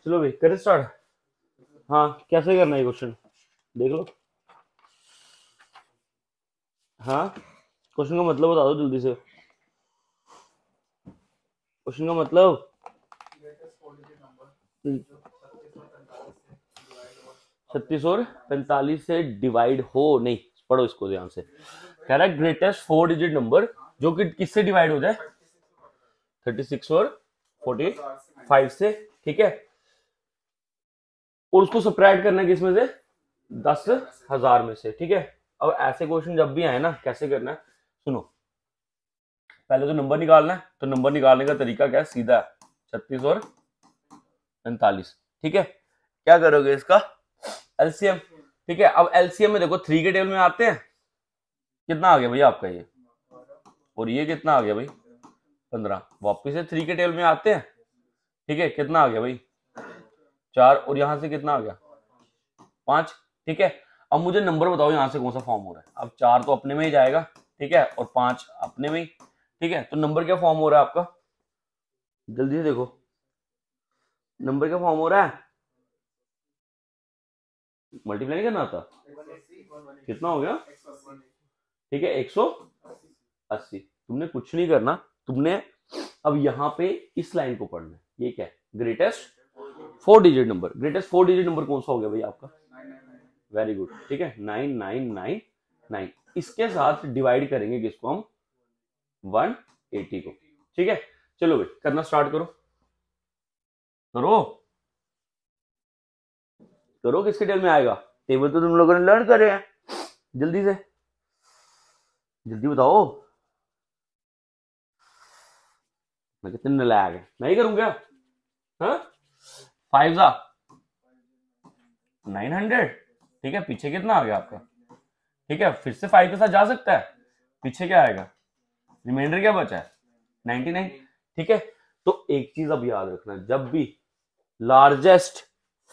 चलो भाई करें स्टार्ट। हाँ कैसे करना है क्वेश्चन देख लो। हाँ क्वेश्चन का मतलब बता दो जल्दी से। क्वेश्चन का मतलब 36 और 45 से डिवाइड हो नहीं। पढ़ो इसको ध्यान से। कह रहा है ग्रेटेस्ट 4 डिजिट नंबर जो कि किससे डिवाइड हो जाए 36 और 45 से, ठीक है। और उसको सब्ट्रैक्ट करना है किसमें से 10,000 में से, ठीक है। अब ऐसे क्वेश्चन जब भी आए ना कैसे करना है सुनो। पहले तो नंबर निकालना है, तो नंबर निकालने का तरीका क्या है, सीधा है 36 और 45, ठीक है। क्या करोगे इसका एलसीएम, ठीक है। अब एलसीएम में देखो 3 के टेबल में आते हैं, कितना आ गया भैया आपका ये, और ये कितना आ गया भाई 15। वापिस से 3 के टेबल में आते हैं, ठीक है, कितना आ गया भाई 4, और यहां से कितना आ गया 5, ठीक है। अब मुझे नंबर बताओ यहां से कौन सा फॉर्म हो रहा है। अब 4 तो अपने में ही जाएगा, ठीक है, और 5 अपने में ही, ठीक है। तो नंबर क्या फॉर्म हो रहा है आपका, जल्दी से देखो नंबर क्या फॉर्म हो रहा है। मल्टीप्लाई नहीं करना आता, कितना हो गया, ठीक है 180। तुमने कुछ नहीं करना, तुमने अब यहां पे इस लाइन को पढ़ना है। ये क्या है, greatest 4 digit number. Greatest 4 digit number कौन सा हो गया भाई आपका, वेरी गुड, ठीक है 9999। इसके साथ डिवाइड करेंगे किसको हम 180 को, ठीक है। चलो भाई करना स्टार्ट करो, करो करो। किसके टेबल में आएगा, टेबल तो तुम लोगों ने लर्न करे हैं, जल्दी से जल्दी बताओ। मैं कितने नलायक है, मैं ही करूंगा। हाँ 5 जा 900, ठीक है। पीछे कितना आ गया आपका, ठीक है। फिर से 5 के साथ जा सकता है, पीछे क्या आएगा, रिमाइंडर क्या बचा है 99, ठीक है। तो एक चीज अब याद रखना, जब भी largest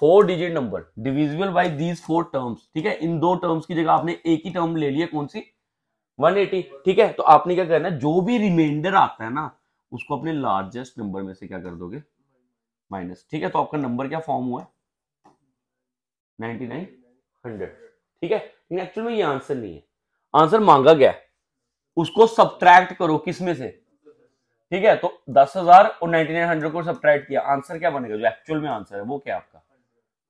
4 digit number divisible by these 4 terms, ठीक है, इन 2 टर्म्स की जगह आपने एक ही टर्म ले लिया, कौन सी 180, ठीक है। तो आपने क्या करना है, जो भी रिमाइंडर आता है ना उसको अपने लार्जेस्ट नंबर में से क्या कर दोगे माइनस, ठीक है। तो आपका नंबर क्या फॉर्म हुआ है 9900, ठीक है। लेकिन एक्चुअल में ये आंसर नहीं है, आंसर मांगा गया है, उसको सब्ट्रैक्ट करो किसमें से, ठीक है। तो 10,000 और 9900 को सब्ट्रैक्ट किया, आंसर क्या बनेगा, जो एक्चुअल में आंसर है वो क्या आपका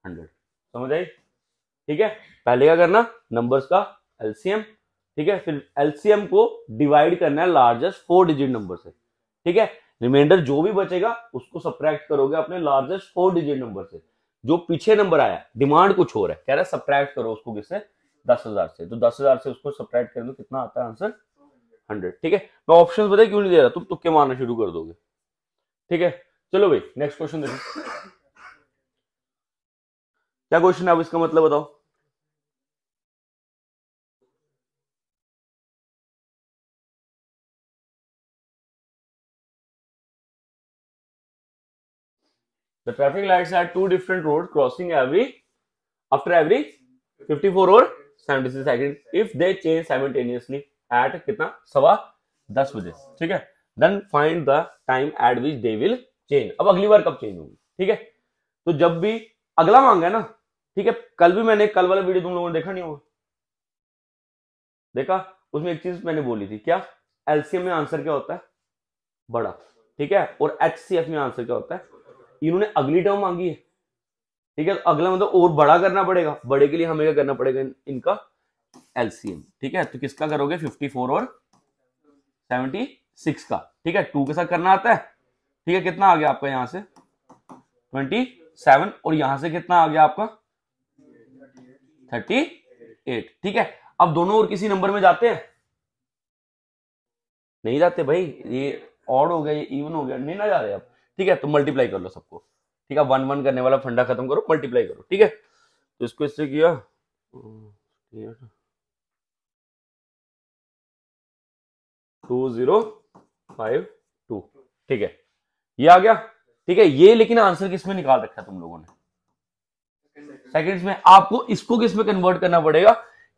100, समझ आई, ठीक है। पहले क्या करना, नंबर्स का एलसीएम, ठीक है, फिर एलसीएम को डिवाइड करना है लार्जेस्ट 4 डिजिट नंबर से, ठीक है। रिमाइंडर जो भी बचेगा उसको सब्ट्रैक्ट करोगे अपने लार्जेस्ट 4 डिजिट नंबर से। जो पीछे नंबर आया डिमांड कुछ और है, कह रहा है सब्ट्रैक्ट करो उसको किससे 10,000 से, तो 10,000 से उसको सब्ट्रैक्ट कर दो, कितना आता है आंसर 100, ठीक है। मैं ऑप्शंस बताए क्यों नहीं दे रहा, तुम तुक्के मारना शुरू कर दोगे, ठीक है। चलो भाई नेक्स्ट क्वेश्चन देखो, क्या क्वेश्चन है, अब इसका मतलब बताओ। The traffic lights at 2 different roads crossing after every 54 or 76 seconds if they change simultaneously at कितना 10:15 बजे, ठीक है। Then find the time at which they will change। अब अगली बार कब चेंज होगी, ठीक है। तो जब भी अगला मांगा है ना, ठीक है। कल भी मैंने, कल वाला वीडियो तुम लोगों ने देखा नहीं होगा, देखा, उसमें एक चीज मैंने बोली थी, क्या एलसीएम में आंसर क्या होता है बड़ा, ठीक है, और एचसीएफ में आंसर क्या होता है। इन्होंने अगली टर्म मांगी है, ठीक है, तो अगला मतलब और बड़ा करना पड़ेगा, बड़े के लिए हमें क्या करना पड़ेगा इनका एलसीएम, ठीक है। तो किसका करोगे 54 और 76 का, ठीक है। 2 के साथ करना आता है, ठीक है। कितना आ गया आपका यहां से 27, और यहां से कितना आ गया आपका 38, ठीक है। अब दोनों और किसी नंबर में जाते हैं, नहीं जाते भाई, ये ऑड हो गया ये इवन हो गया, नहीं ना जा रहे अब, ठीक है। तो मल्टीप्लाई कर लो सबको, ठीक है। 1 1 करने वाला फंडा खत्म करो, मल्टीप्लाई करो, ठीक है। तो इसको इससे किया 2052, ठीक है, ये आ गया, ठीक है। ये लेकिन आंसर किसमें निकाल रखा है तुम लोगों ने सेकंड्स में, आपको इसको किसमें कन्वर्ट करना पड़ेगा।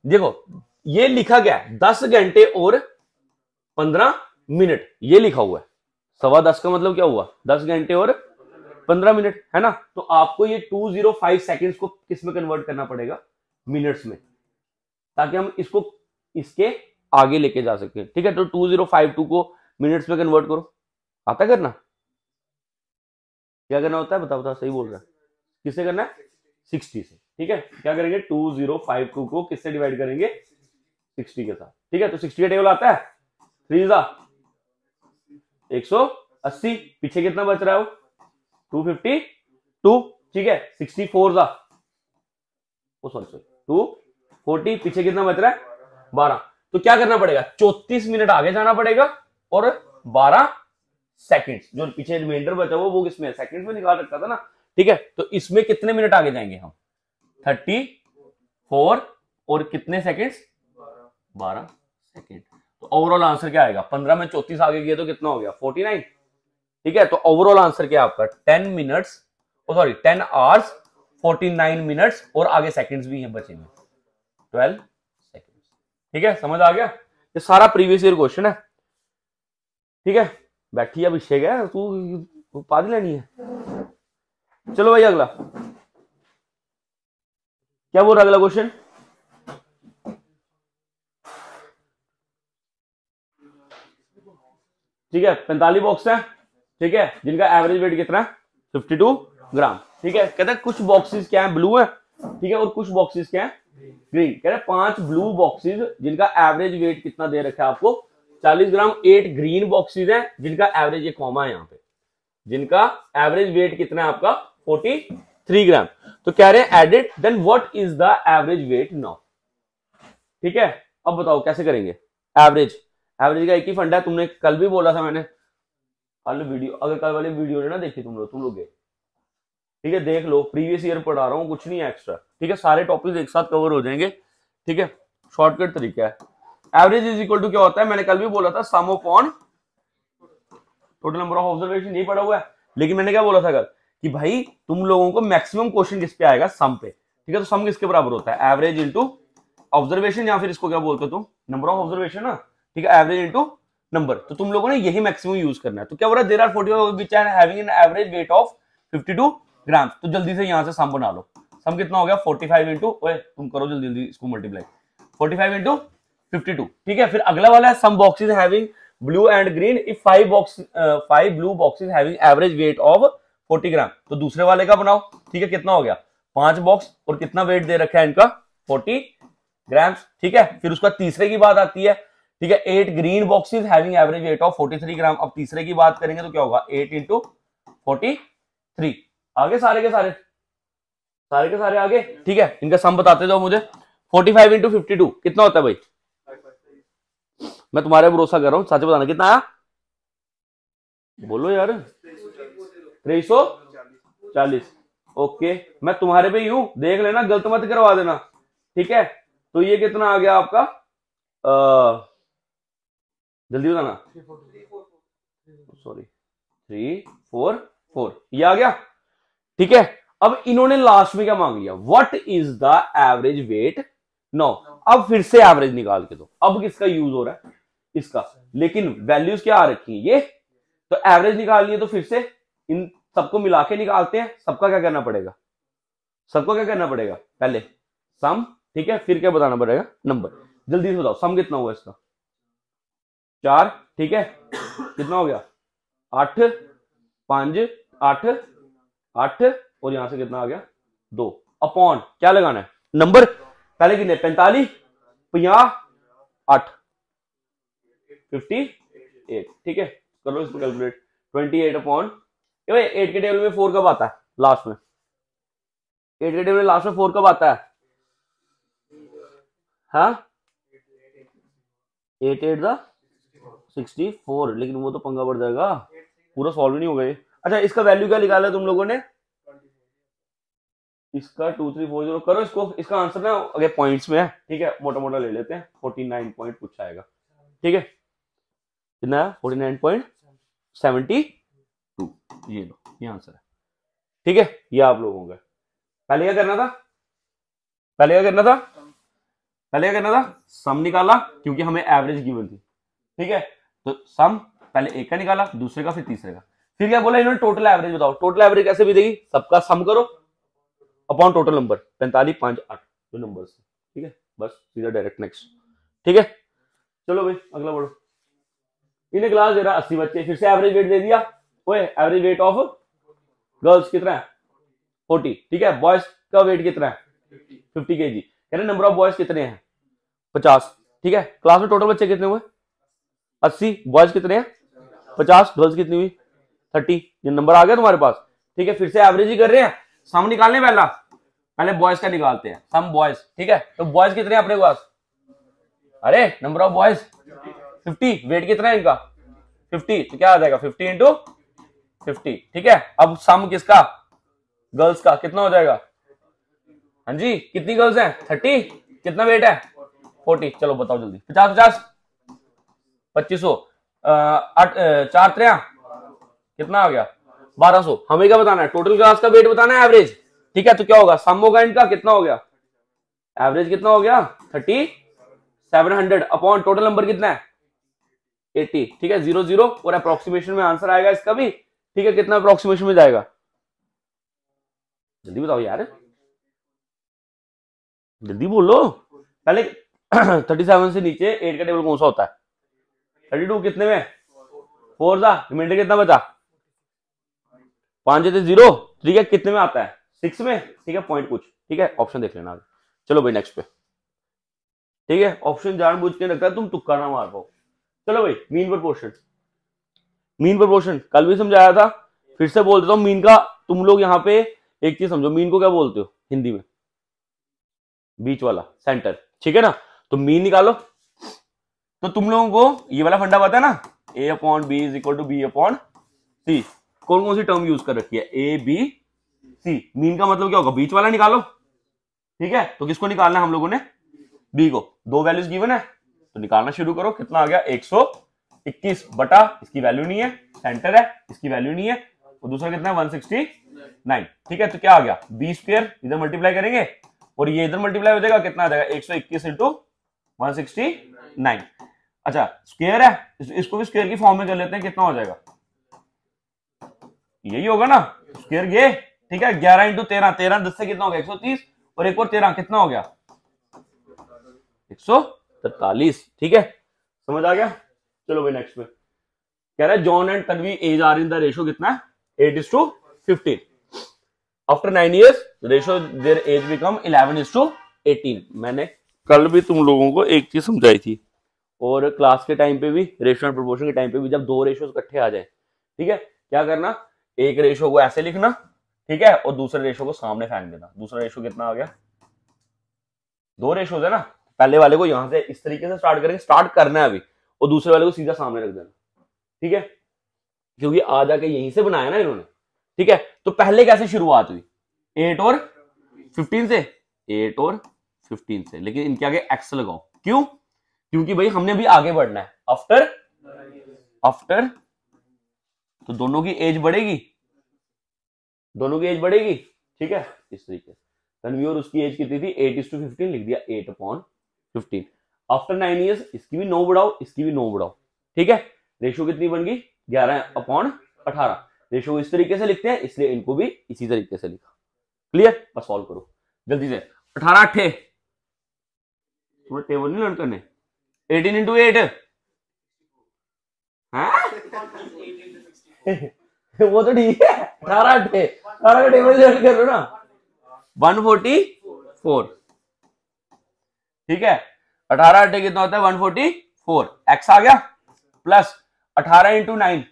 देखो ये लिखा गया है 10 घंटे और 15 मिनट, ये लिखा हुआ है 10:15 का मतलब क्या हुआ 10 घंटे और 15 मिनट है ना। तो आपको ये 205 सेकेंड्स को किस में कन्वर्ट करना पड़ेगा, मिनट्स में, ताकि हम इसको इसके आगे लेके जा सके। ठीक है, तो 2052 को मिनट्स में कन्वर्ट करो। आता करना, क्या करना होता है बताओ बताओ, सही बोल रहा है, किससे करना है, 60 से। ठीक है, क्या करेंगे, 2052 को किससे डिवाइड करेंगे, 60 के साथ। ठीक है, तो 60 का टेबल आता है, 3 180, पीछे कितना बच रहा है वो, 252। ठीक है, 64 सॉरी 240, पीछे कितना बच रहा है, 12। तो क्या करना पड़ेगा, 34 मिनट आगे जाना पड़ेगा और 12 सेकंड्स, जो पीछे रिमाइंडर बचा वो किसमें, सेकंड्स में निकाल रखा था ना। ठीक है, तो इसमें कितने मिनट आगे जाएंगे हम, 34 और कितने सेकंड्स, 12 सेकंड। तो ओवरऑल आंसर क्या आएगा, 15 में 34 आगे गए तो कितना हो गया, 49। ठीक है, तो ओवरऑल आंसर क्या आपका 10 मिनट्स, सॉरी 10 आवर्स 49 मिनट्स, और आगे सेकंड्स भी हैं बचे हुए 12 सेकंड्स। ठीक है, समझ आ गया, ये सारा प्रीवियस ईयर क्वेश्चन है। ठीक है, बैठी अभिषेक है, तू पादी लेनी है। चलो भाई अगला क्या बोल रहा, अगला क्वेश्चन, ठीक है 45 बॉक्स है। ठीक है, जिनका एवरेज वेट कितना है, 52 ग्राम। ठीक है, कहते हैं कुछ बॉक्सेस क्या है, ब्लू है। ठीक है, और कुछ बॉक्सेस क्या है, ग्रीन। कह रहे 5 ब्लू बॉक्सेस जिनका एवरेज वेट कितना दे रखा है आपको, 40 ग्राम। 8 ग्रीन बॉक्सेस हैं जिनका एवरेज, ये कॉमा है यहाँ पे, जिनका एवरेज वेट कितना है आपका 43 ग्राम। तो कह रहे हैं edit, then what is the average weight now. ठीक है, अब बताओ कैसे करेंगे एवरेज। एवरेज का एक ही फंडा है, तुमने कल भी बोला था मैंने, कल वीडियो, अगर कल वाली वीडियो ने ना देखी तुम लोग गए, ठीक है देख लो, प्रीवियस ईयर पढ़ा रहा हूँ, कुछ नहीं है एक्स्ट्रा। ठीक है, सारे टॉपिक्स एक साथ कवर हो जाएंगे। ठीक है, शॉर्टकट तरीका है। एवरेज इज इक्वल टू क्या होता है, मैंने कल भी बोला था, सम upon total number of observation, नहीं पढ़ा हुआ है, लेकिन मैंने क्या बोला था कल कि भाई तुम लोगों को मैक्सिमम क्वेश्चन किस पे आएगा, सम पे। ठीक है, तो सम किसके बराबर होता है, एवरेज इंटू ऑब्जर्वेशन, या फिर इसको क्या बोलते हो तुम, नंबर ऑफ ऑब्जर्वेशन ना। ठीक है, एवरेज इंटू नंबर, तो तुम लोगों ने यही मैक्सिमम यूज करना है। तो क्या बोल रहा है, there are 45 which are having an average weight of 52 gram. तो जल्दी से यहां से सम बना लो, सम कितना हो गया 45 इंटू, तुम करो जल्दी जल्दी इसको मल्टीप्लाई, 45 इंटू 52। ठीक है, फिर अगला वाला है some boxes having blue and green if 5 blue boxes having average weight of 40 gram. तो दूसरे वाले का बनाओ। ठीक है, कितना हो गया 5 बॉक्स, और कितना वेट दे रखा है इनका 40 ग्राम। ठीक है, फिर उसका तीसरे की बात आती है। ठीक है, 8 green boxes having average weight of 43 ग्राम। अब तीसरे की बात करेंगे तो क्या होगा, 8 इंटू 43। आगे सारे के सारे आगे। ठीक है, इनका सम बताते जाओ मुझे। 45 इंटू 52 कितना होता है भाई, मैं तुम्हारे भरोसा कर रहा हूं, सच बताना कितना आया, बोलो यार, 340। ओके, मैं तुम्हारे पे ही हूं, देख लेना, गलत मत करवा देना। ठीक है, तो ये कितना आ गया आपका, जल्दी बताना, सॉरी 344, ये आ गया। ठीक है, अब इन्होंने लास्ट में क्या मांग लिया, what is the average weight now. अब फिर से एवरेज निकाल के दो, अब किसका यूज हो रहा है, इसका, लेकिन वैल्यूज क्या आ रखी है ये, तो एवरेज निकालनी है, तो फिर से इन सबको मिला के निकालते हैं। सबका क्या करना पड़ेगा, पहले सम। ठीक है, फिर क्या बताना पड़ेगा, नंबर। जल्दी से बताओ सम कितना हुआ इसका, 4। ठीक है, कितना हो गया 8, 5, 8, और यहां से कितना आ गया 2, अपॉन क्या लगाना है, नंबर। पहले कितने 45, 50, 8, 58। ठीक है, करो इसको कैलकुलेट, 28 अपॉन 8 के टेबल में 4 कब आता है लास्ट में, 8 के टेबल में लास्ट में 4 कब आता है, हाँ 8 8 64, लेकिन वो तो पंगा बढ़ जाएगा, पूरा सॉल्व नहीं हो गए। अच्छा, इसका वैल्यू क्या निकाला तुम लोगों ने, इसका 2340 करो इसको, इसका आंसर ना अगर पॉइंट्स में है। ठीक है, मोटा मोटा ले लेते हैं, 49 पॉइंट कुछ आएगा। ठीक है, कितना है 49.72, ये लो, ये आंसर है। ठीक है, ये आप लोगों का। पहले क्या करना था, सम निकाला, क्योंकि हमें एवरेज गिवन थी। ठीक है, तो सम पहले एक का निकाला, दूसरे का, फिर तीसरे का, फिर क्या बोला इन्होंने, टोटल एवरेज बताओ। टोटल एवरेज कैसे भी देगी, सबका सम करो अपॉन टोटल नंबर, 45, 5, 8 जो नंबर है, ठीक है, बस सीधा डायरेक्ट नेक्स्ट, ठीक है। चलो भाई अगला बढ़ो। इन्हें क्लास दे रहा 80 बच्चे, फिर से एवरेज वेट दे दिया, ओए एवरेज वेट ऑफ गर्ल्स कितना है 40, ठीक है, बॉयज का वेट कितना है 50 kg, कह रहे नंबर ऑफ बॉयज कितने हैं 50, ठीक है। क्लास में टोटल बच्चे कितने हुए 80, बॉयज कितने हैं 50, गर्ल्स कितनी हुई 30, ये नंबर आ गया तुम्हारे पास, ठीक है। फिर से एवरेज ही कर रहे हैं, सम निकालने पहले बॉयज का निकालते हैं, सम बॉयज, ठीक है। तो बॉयज कितने हैं अपने पास, अरे नंबर ऑफ बॉयज 50, वेट कितना है इनका 50, तो क्या आ जाएगा 50 इंटू 50, ठीक है। अब सम किसका, गर्ल्स का, कितना हो जाएगा, हाँ जी कितनी गर्ल्स हैं 30, कितना वेट है 40, चलो बताओ जल्दी, 50 50 2500, 4 3 कितना आ गया 1200। हमें क्या बताना है, टोटल क्लास का वेट बताना है, एवरेज, ठीक है। तो क्या होगा, सम होगा इनका, कितना हो गया एवरेज कितना हो गया 3700 अपॉन टोटल नंबर कितना है 80, ठीक है, 0 0 और अप्रोक्सीमेशन में आंसर आएगा इसका भी, ठीक है। कितना अप्रोक्सीमेशन में जाएगा, जल्दी बताओ यार, जल्दी बोलो पहले। 37 से नीचे 8 का टेबल कौन सा होता है, 32 कितने में 4 था, रिमाइंडर कितना बचा 5 थे 0, ठीक है, कितने में आता है 6 में, ठीक है, पॉइंट कुछ, ठीक है, ऑप्शन देख लेना। चलो भाई नेक्स्ट पे, ठीक है, ऑप्शन जानबूझ के रखता है, तुम तुक्का ना मार पाओ। चलो भाई मीन प्रोपोर्शन, मीन प्रोपोर्शन कल भी समझाया था, फिर से बोल देता हूं, मीन का तुम लोग यहाँ पे एक चीज समझो, मीन को क्या बोलते हो हिंदी में, बीच वाला सेंटर, ठीक है ना। तो मीन निकालो, तो तुम लोगों को ये वाला फंडा पता है ना, a upon b is equal to b upon c, कौन कौन सी टर्म यूज कर रखी है ए बी सी, मीन का मतलब क्या होगा बीच वाला निकालो, ठीक है। तो किसको निकालना है हम लोगों ने, बी को, दो वैल्यूज गिवन है तो निकालना शुरू करो, कितना आ गया 121 बटा, इसकी वैल्यू नहीं है, सेंटर है इसकी वैल्यू नहीं है, और दूसरा कितना है 169, ठीक है। तो क्या आ गया बी स्क्वायर, इधर मल्टीप्लाई करेंगे और ये इधर मल्टीप्लाई हो जाएगा, कितना आ जाएगा 121 इंटू 169, अच्छा स्क्वायर है, इसको भी स्क्वायर की फॉर्म में कर लेते हैं, कितना हो जाएगा यही होगा ना, स्क्वायर ये, ठीक है। 11 इंटू 13, 13 10 से कितना हो गया 130, और एक और 13 कितना हो गया 143, ठीक है, समझ आ गया। चलो भाई नेक्स्ट में कह रहा है John and Tanvi age are in the ratio कितना है 8:15, after 9 years ratio their age become 11:18। मैंने कल भी तुम लोगों को एक चीज समझाई थी, और क्लास के टाइम पे भी, रेशो एंड प्रोपोर्शन के टाइम पे भी, जब दो रेशो इकट्ठे आ जाए, ठीक है, क्या करना, एक रेशो को ऐसे लिखना, ठीक है, और दूसरे रेशो को सामने फेंक देना। दूसरा रेशो कितना आ गया, दो रेशोज है ना, पहले वाले को यहां से इस तरीके से स्टार्ट करेंगे, स्टार्ट करना है अभी, और दूसरे वाले को सीधा सामने रख देना, ठीक है, क्योंकि आ जाके यहीं से बनाया ना इन्होंने, ठीक है। तो पहले कैसे शुरुआत हुई 8 और 15 से, 8 और 15 से, लेकिन इनके आगे एक्स लगाओ, क्यों, क्योंकि भाई हमने अभी आगे बढ़ना है, आफ्टर तो दोनों की एज बढ़ेगी, दोनों की एज बढ़ेगी, ठीक है, इस तरीके से। तन्वी और उसकी एज कितनी थी 8:15, लिख दिया 8/15, आफ्टर 9 years इसकी भी 9 बढ़ाओ, इसकी भी 9 बढ़ाओ, ठीक है, रेशो कितनी बन गई 11/18। रेशो इस तरीके से लिखते हैं, इसलिए इनको भी इसी तरीके से लिखा, क्लियर। बस सॉल्व करो जल्दी से, 18 8 टेबल नहीं लर्न करने, 18 इंटू 8 वो तो ठीक है, 18 8 18 का टेबल लर्न कर लो ना, 144, ठीक है, 18 8 कितना होता है 144, एक्स आ गया, प्लस 18 इंटू 9,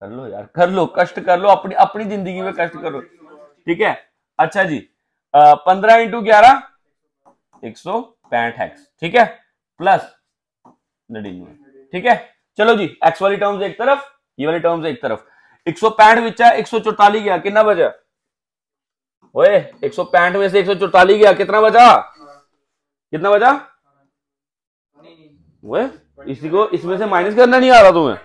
कर लो यार, कर लो, कष्ट कर लो, अपनी अपनी जिंदगी में कष्ट करो, ठीक है। अच्छा जी 15 इंटू 11 165 एक्स, ठीक है, प्लस 99, ठीक है। चलो जी एक्स वाली टर्म्स एक तरफ, ये वाली टर्म्स एक तरफ, 165 बचा 144 गया, कितना बचा ओए 165 में से 144 गया, कितना बचा, कितना बचा ओए, इसी को इसमें से माइनस करना नहीं आ रहा तुम्हें,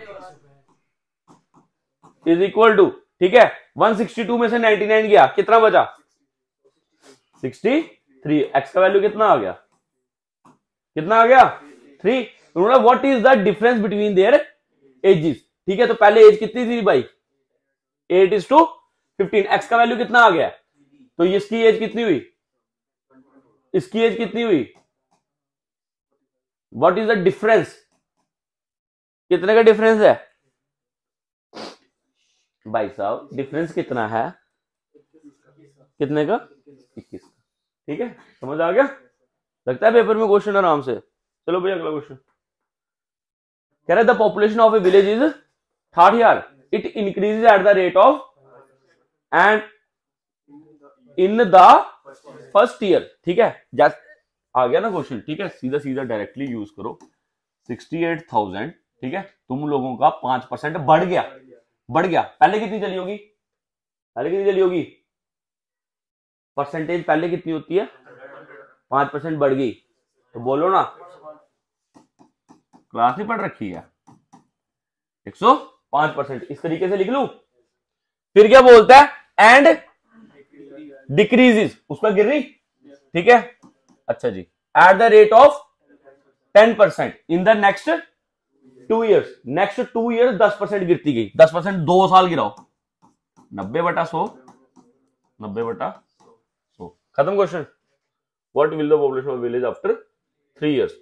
इज इक्वल टू, ठीक है, 162 में से 99 गया, कितना बचा 63, एक्स का वैल्यू कितना आ गया, कितना आ गया 3। What is the difference between their edges, ठीक है, तो पहले एज कितनी थी भाई, 8:15, एक्स का वैल्यू कितना आ गया, तो इसकी एज कितनी हुई, इसकी एज कितनी हुई, व्हाट इज द डिफरेंस, कितने का डिफरेंस है भाई साहब, डिफरेंस कितना है, कितने का, 21 का। ठीक है, समझ आ गया, लगता है पेपर में क्वेश्चन आराम से। चलो भैया अगला क्वेश्चन कह रहा है the population of A village is 60,000, it increases at the rate of and in the first year. ठीक है, जैसे आ गया ना क्वेश्चन, ठीक है, सीधा सीधा डायरेक्टली यूज करो, 68,000, ठीक है, तुम लोगों का 5% बढ़ गया, बढ़ गया, पहले कितनी चली होगी, पहले कितनी चली होगी, परसेंटेज पहले कितनी होती है, 5% बढ़ गई, तो बोलो ना, क्लास नहीं पढ़ रखी है, 105%, इस तरीके से लिख लूं। फिर क्या बोलता है, एंड डिक्रीजेस, उसका गिर रही, ठीक है, अच्छा जी, at the rate of 10% in the next 2 years, next 2 years 10% गिरती गई, 10% 2 साल गिराओ, 90/100, 90/100, खत्म question. What will the population of village after 3 years,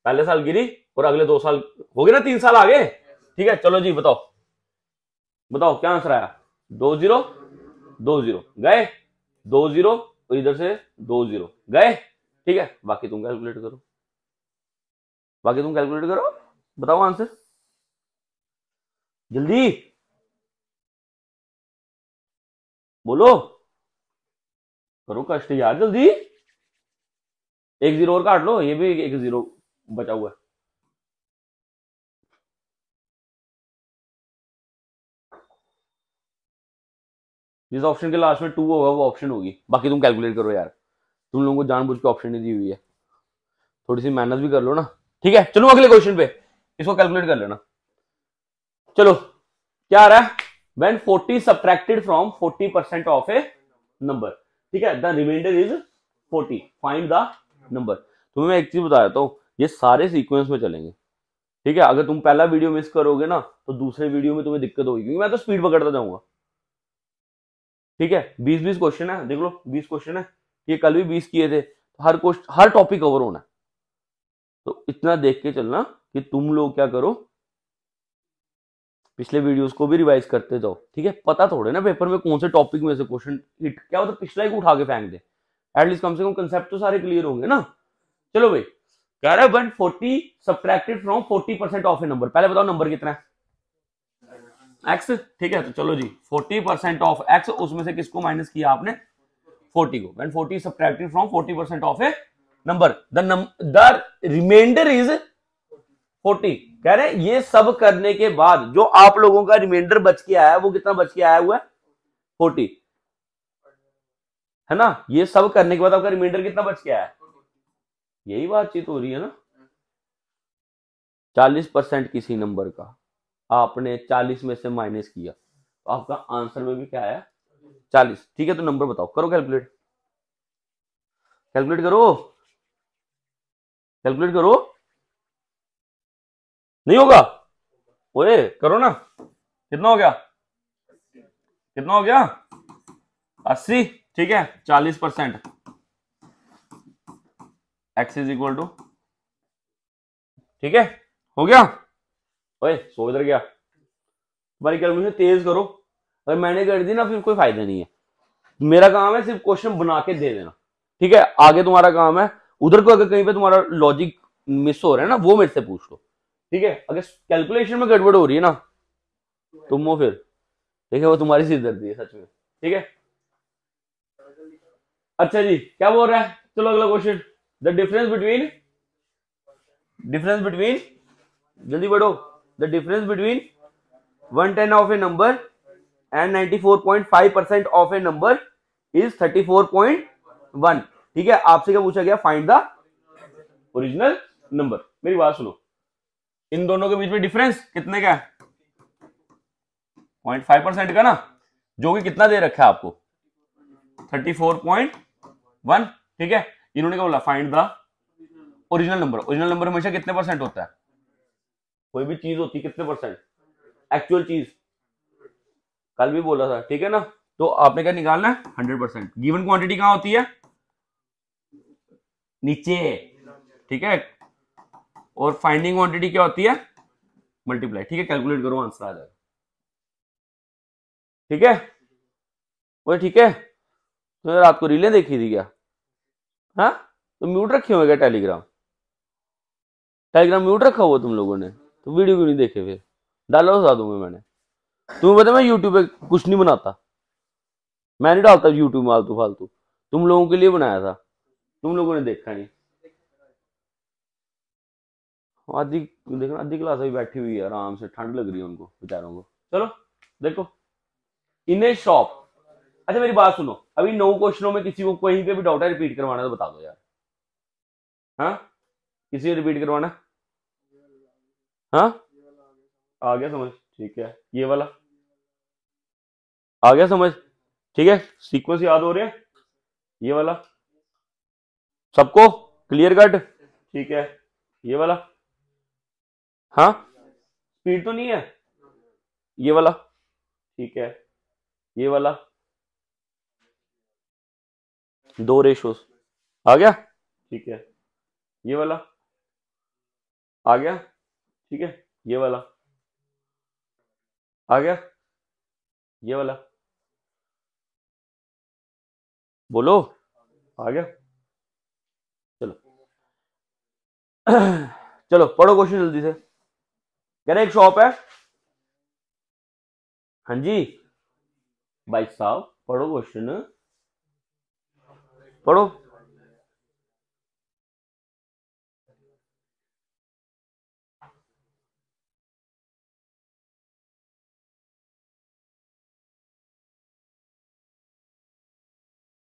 पहले साल गिरी और अगले 2 साल हो गए ना, 3 साल आगे। ठीक है, चलो जी बताओ, बताओ क्या आंसर आया, 20 20 गए, 20 और इधर से 20 गए। ठीक है, बाकी तुम कैलकुलेट करो, बाकी तुम कैलकुलेट करो, बताओ आंसर जल्दी बोलो, करो कष्ट यार जल्दी, 1 0 और काट लो, ये भी 1 0 बचा हुआ है। जिस ऑप्शन के लास्ट में 2 होगा वो ऑप्शन होगी, बाकी तुम कैलकुलेट करो यार, तुम लोगों को जानबूझ के ऑप्शन नहीं दी हुई है, थोड़ी सी मेहनत भी कर लो ना। ठीक है, चलो अगले क्वेश्चन पे, इसको कैलकुलेट कर लेना। चलो क्या आ रहा है, when 40 subtracted from 40% of a number, ठीक है, the remainder is 40, find the number. तुम्हें मैं एक चीज बता देता हूं, ये सारे सीक्वेंस में चलेंगे। ठीक है, अगर तुम पहला वीडियो मिस करोगे ना तो दूसरे वीडियो में तुम्हें दिक्कत होगी, क्योंकि मैं तो स्पीड पकड़ता जाऊंगा। ठीक है, 20 क्वेश्चन है, देख लो 20 क्वेश्चन है, ये कल भी 20 किए थे, तो हर क्वेश्चन हर टॉपिक कवर होना है, तो इतना देख के चलना कि तुम लोग क्या करो, पिछले वीडियोस को भी रिवाइज करते जाओ। ठीक है, पता थोड़े ना पेपर में कौन से टॉपिक में से क्वेश्चन हिट, क्या होता है पिछला ही उठा के फेंक दे, एटलीस्ट कम से कम कंसेप्ट तो सारे क्लियर होंगे ना। चलो भाई, कह रहा है 140 subtracted from 40% of a number, पहले बताओ नंबर कितना है, एक्स। ठीक है, तो चलो जी 40% ऑफ एक्स, उसमें से किसको माइनस किया आपने, 40 को, when 40 subtracted from 40% of a number, the remainder is 40। कह रहे हैं ये सब करने के बाद जो आप लोगों का रिमाइंडर बच के आया है वो कितना बच के आया हुआ है, 40, है ना, ये सब करने के बाद आपका रिमाइंडर कितना बच के आया है, यही बातचीत हो रही है ना। 40% किसी नंबर का आपने 40 में से माइनस किया, तो आपका आंसर में भी क्या आया, 40। ठीक है, तो नंबर बताओ, करो कैलकुलेट, कैलकुलेट करो, कैलकुलेट करो, नहीं होगा, ओए करो ना, कितना हो गया, कितना हो गया, 80। ठीक है, 40% एक्स इज इक्वल टू, ठीक है, हो गया, ओए सो इधर गया, तुम्हारी कैलकुलेशन तेज करो, अगर मैंने कर दी ना फिर कोई फायदा नहीं है, मेरा काम है सिर्फ क्वेश्चन बना के दे देना। ठीक है, आगे तुम्हारा काम है, उधर को अगर कहीं पे तुम्हारा लॉजिक मिस हो रहा है ना वो मेरे से पूछ लो। ठीक है, अगर कैलकुलेशन में गड़बड़ हो रही है ना तुम वो फिर ठीक है, वो तुम्हारी सिरदर्दी है सच में। ठीक है, अच्छा जी क्या बोल रहा है, चलो अगला क्वेश्चन, द डिफरेंस बिटवीन, जल्दी बढ़ो, the difference between 110 of a number and 94.5% of a number is 34.1। ठीक है, आपसे क्या पूछा गया, फाइंड द ओरिजिनल नंबर। मेरी बात सुनो, इन दोनों के बीच में डिफरेंस कितने का है, 0.5% का ना, जो कि कितना दे रखा है आपको, 34.1। ठीक है, इन्होंने क्या बोला, find the original number. Original number हमेशा कितने परसेंट होता है, कोई भी चीज होती है कितने परसेंट, एक्चुअल चीज कल भी बोला था, ठीक है ना। तो आपने क्या निकालना है 100%। गिवन क्वांटिटी कहां होती है, नीचे, ठीक है। और फाइंडिंग क्वांटिटी क्या होती है, मल्टीप्लाई, ठीक है। कैलकुलेट करो, आंसर आ जाएगा, ठीक है। वो ठीक है। तो रात को रीलें देखी थी क्या, हाँ? तो म्यूट रखे हुए क्या टेलीग्राम, टेलीग्राम म्यूट रखा हुआ तुम लोगों ने, तो वीडियो क्यों नहीं देखे फिर, डालो बता दूंगा मैंने। तुम्हें पता मैं यूट्यूब पे कुछ नहीं बनाता, मैं नहीं डालता यूट्यूब में फालतू फालतू, तुम लोगों के लिए बनाया था, तुम लोगों ने देखा नहीं। आधी देखना, आधी क्लास अभी बैठी हुई है आराम से, ठंड लग रही है उनको बेचारों को। चलो देखो, इन ए शॉप। अच्छा मेरी बात सुनो, अभी 9 क्वेश्चनों में किसी को कहीं पे भी डाउट है, रिपीट करवाना है तो बता दो यार, हाँ? किसी को रिपीट करवाना है? हाँ, आ गया समझ, ठीक है। ये वाला आ गया समझ, ठीक है। सीक्वेंस याद हो रहे हैं, ये वाला सबको क्लियर कट, ठीक है। ये वाला, हाँ, स्पीड तो नहीं है, ये वाला, ठीक है। ये वाला, दो रेशोस, आ गया, ठीक है। ये वाला आ गया, ठीक है। ये वाला आ गया, ये वाला बोलो, आ गया। चलो चलो पढ़ो क्वेश्चन जल्दी से। कह रहे एक शॉप है, हाँ जी भाई साहब, पढ़ो क्वेश्चन, पढ़ो।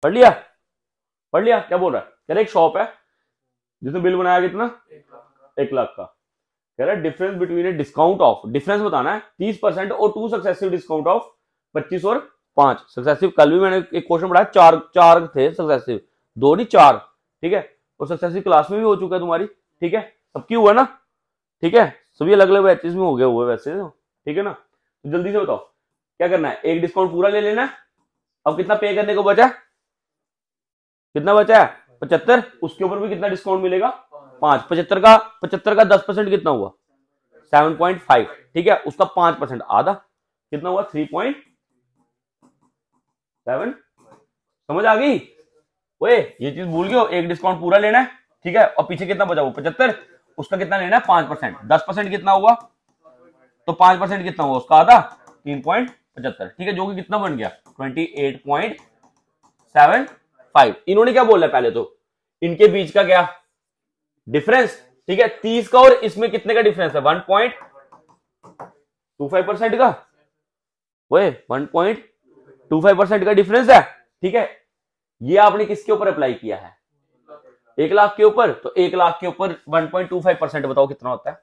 पढ़ लिया, पढ़ लिया, क्या बोल रहा है? कह रहे एक शॉप है जिसने बिल बनाया कितना, 1 लाख का। कह रहा है difference between A discount of, difference बताना है 30% और 2 सक्सेसिव डिस्काउंट ऑफ 25 और 5 सक्सेसिव। कल भी मैंने एक क्वेश्चन पढ़ाया, चार चार थे सक्सेसिव, 2 नहीं 4, ठीक है। और सक्सेसिव क्लास में भी हो चुका है तुम्हारी, ठीक है, सबकी हुआ ना, ठीक है। सभी अलग अलग बैचेस में हो गया हुआ वैसे तो, ठीक है ना। तो जल्दी से बताओ क्या करना है, एक डिस्काउंट पूरा ले लेना है। अब कितना पे करने को बचा है, कितना बचा है 75, उसके ऊपर भी कितना डिस्काउंट मिलेगा 5, 75 का 10% कितना हुआ 7.5, ठीक है। उसका 5% आधा कितना हुआ 3.7। समझ आ गई? ओए ये चीज भूल गए हो, एक डिस्काउंट पूरा लेना है, ठीक है। और पीछे कितना बचा वो 75, उसका कितना लेना है 5%, 10% कितना हुआ, तो 5% कितना हुआ उसका आधा 3.75, ठीक है। जो कि कितना बन गया 28.75। इन्होंने क्या बोला पहले तो, इनके बीच का क्या डिफरेंस, ठीक है। 30 का और इसमें कितने का डिफरेंस है 1.25% का, वो 1.25% का डिफरेंस है, ठीक है। ये आपने किसके ऊपर अप्लाई किया है 1 लाख के ऊपर, तो 1 लाख के ऊपर 1.25% बताओ कितना होता है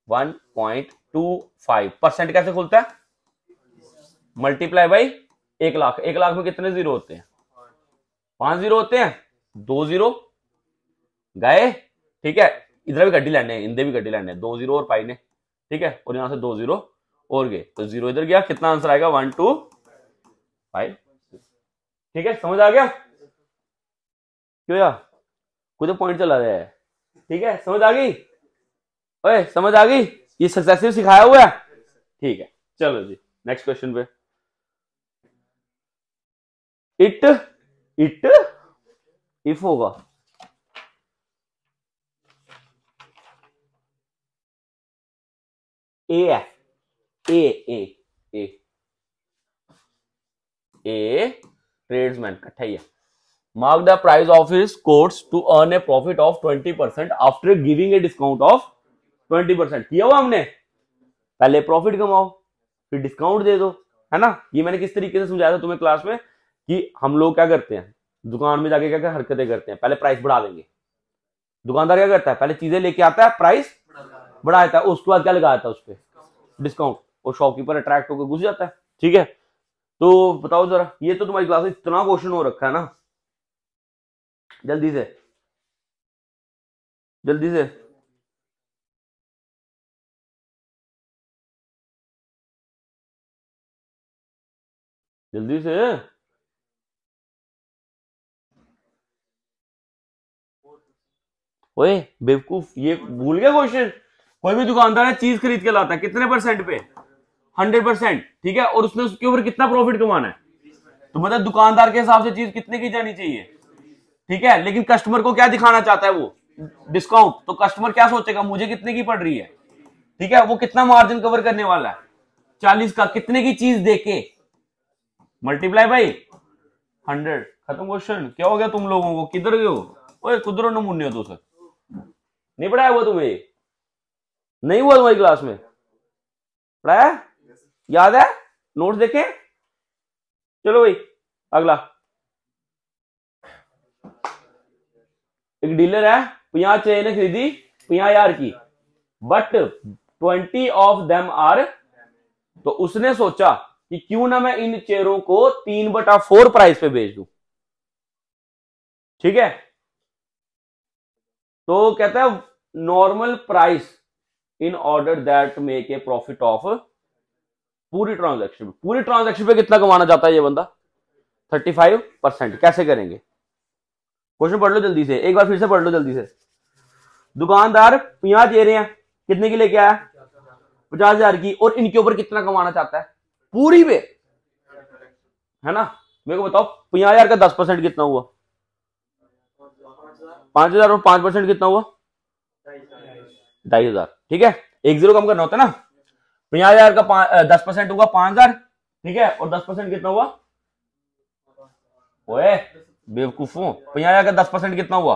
1.25%। कैसे खुलता है, मल्टीप्लाई बाई 1 लाख। 1 लाख में कितने जीरो होते हैं 5 जीरो होते हैं, 2 जीरो गए, ठीक है। इधर भी गड्डी लेने, इंदे भी गड्डी लेने, 2 जीरो और पाई ने, ठीक है। और यहां से 2 जीरो और गए, तो जीरो इधर गया, कितना आंसर आएगा 125, ठीक है। समझ आ गया क्यों यार, कुछ पॉइंट चला रहा है, ठीक है। समझ आ गई, ओए समझ आ गई, ये सक्सेसिव सिखाया हुआ है, ठीक है। चलो जी नेक्स्ट क्वेश्चन पे। इट इट इफ होगा, ए है, ए ए ए ए ट्रेड्समैन इकट्ठा ही है। Mark the price of his coats to earn a profit of 20% after giving a discount of 20%। किया हुआ हमने, पहले प्रॉफिट कमाओ फिर डिस्काउंट दे दो, है ना। ये मैंने किस तरीके से समझाया था तुम्हें क्लास में, कि हम लोग क्या करते हैं दुकान में जाके क्या क्या हरकतें करते हैं, पहले प्राइस बढ़ा देंगे। दुकानदार क्या करता है, पहले चीजें लेके आता है, प्राइस बढ़ा देता है, उसके बाद क्या लगा देता है उस पर डिस्काउंट, और शॉपकीपर अट्रैक्ट होकर घुस जाता है, ठीक है। तो बताओ जरा, ये तो तुम्हारी क्लास में इतना क्वेश्चन हो रखा है ना, जल्दी से जल्दी से जल्दी से। ओए बेवकूफ, ये भूल गया क्वेश्चन। कोई भी दुकानदार है, चीज खरीद के लाता है कितने परसेंट पे? 100%, ठीक है। और उसने उसके ऊपर कितना प्रॉफिट कमाना है? तो मतलब दुकानदार के हिसाब से चीज कितने की जानी चाहिए, ठीक है। लेकिन कस्टमर को क्या दिखाना चाहता है वो? डिस्काउंट। तो कस्टमर क्या सोचेगा, मुझे कितने की पड़ रही है, ठीक है। वो कितना मार्जिन कवर करने वाला है? 40 का। कितने की चीज देके मल्टीप्लाई बाई 100। खत्म क्वेश्चन। क्या हो गया तुम लोगों को, किधर गए हो? ओए कुदरो नमूने हो तो सर, नहीं पढ़ाया हुआ तुम्हें? नहीं हुआ तुम्हारी क्लास में पढ़ाया? याद है? नोट्स देखे? चलो भाई अगला। एक डीलर है, 50 चेन खरीदी 50,000 की, बट 20 ऑफ देम आर। तो उसने सोचा कि क्यों ना मैं इन चेयरों को 3/4 प्राइस पे बेच दूं, ठीक है। तो कहता है normal price in order that make a profit of पूरी ट्रांजैक्शन। पूरी ट्रांजैक्शन पे कितना कमाना चाहता है ये बंदा? 35%। कैसे करेंगे? क्वेश्चन पढ़ लो जल्दी से, एक बार फिर से पढ़ लो जल्दी से। दुकानदार 50 चेहरे हैं, कितने की लेके आया? 50,000 की। और इनके ऊपर कितना कमाना चाहता है पूरी पे, है ना। मेरे को बताओ 50,000 का 10% कितना हुआ? 5,000। और 5% कितना हुआ? 2,500, ठीक है। एक जीरो कम करना होता है ना। 50,000 का 10% हुआ 5,000, ठीक है। और 10% कितना हुआ? ओए बेवकूफों, 50,000 का 10% कितना हुआ?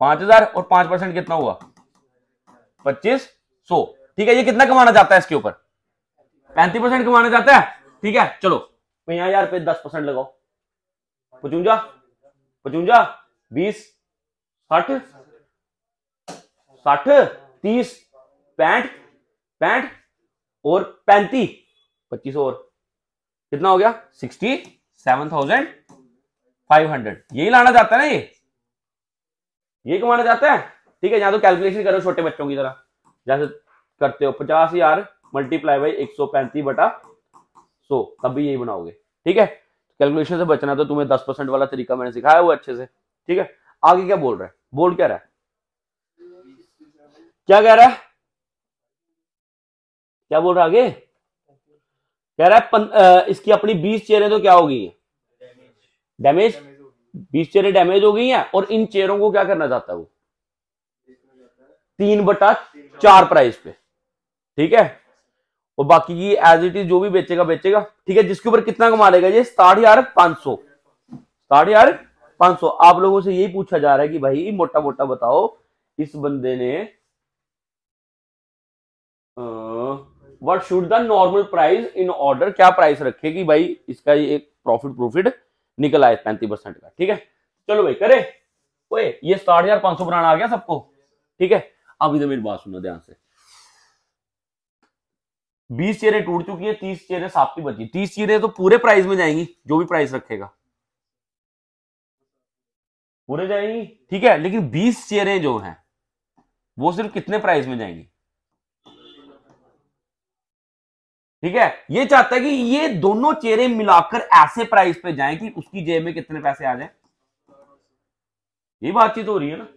5,000। और 5% कितना हुआ? 2,500, ठीक है। ये कितना कमाना चाहता है इसके ऊपर? 35% कमाना चाहता है, ठीक है। चलो 50,000 पे 10% लगाओ। 55 55 20 60 60 30 65 65 और 35 25 और कितना हो गया? 67,500। यही लाना चाहता है ना, ये कमाना चाहता है, ठीक है। यहां तो कैलकुलेशन करो छोटे बच्चों की तरह, जैसे करते हो 50,000 मल्टीप्लाई बाई 135/100, तब भी यही बनाओगे, ठीक है। कैलकुलेशन से बचना तो तुम्हें 10% वाला तरीका मैंने सिखाया वो अच्छे से, ठीक है। आगे क्या बोल रहा है? बोल क्या रहा है? क्या कह रहा है? क्या बोल रहा है आगे? कह रहा है इसकी अपनी 20 चेयरें तो क्या हो गई है? डैमेज। 20 चेयरें डैमेज हो गई हैं। और इन चेयरों को क्या करना चाहता है वो? 3/4 प्राइस पे, ठीक है। और बाकी की एज इट इज जो भी बेचेगा बेचेगा, ठीक है। जिसके ऊपर कितना कमा लेगा ये? 67,500। 67,500। आप लोगों से यही पूछा जा रहा है कि भाई मोटा मोटा बताओ, इस बंदे ने what should the normal price in order, क्या प्राइस रखे कि भाई इसका ये एक प्रॉफिट निकल आए 35% का, ठीक है। चलो भाई करे। ओए ये 67,500 बनाना आ गया सबको, ठीक है। अब इधर मेरी बात सुनो ध्यान से। 20 चेयरें टूट चुकी है, 30 चेयरें साप्ती बची। 30 चेयरें तो पूरे प्राइस में जाएंगी, जो भी प्राइस रखेगा पूरे जाएंगी, ठीक है। लेकिन 20 चेयरें जो हैं वो सिर्फ कितने प्राइस में जाएंगी, ठीक है। ये चाहता है कि ये दोनों चेयरें मिलाकर ऐसे प्राइस पे जाएं कि उसकी जेब में कितने पैसे आ जाए। यही बातचीत हो रही है ना,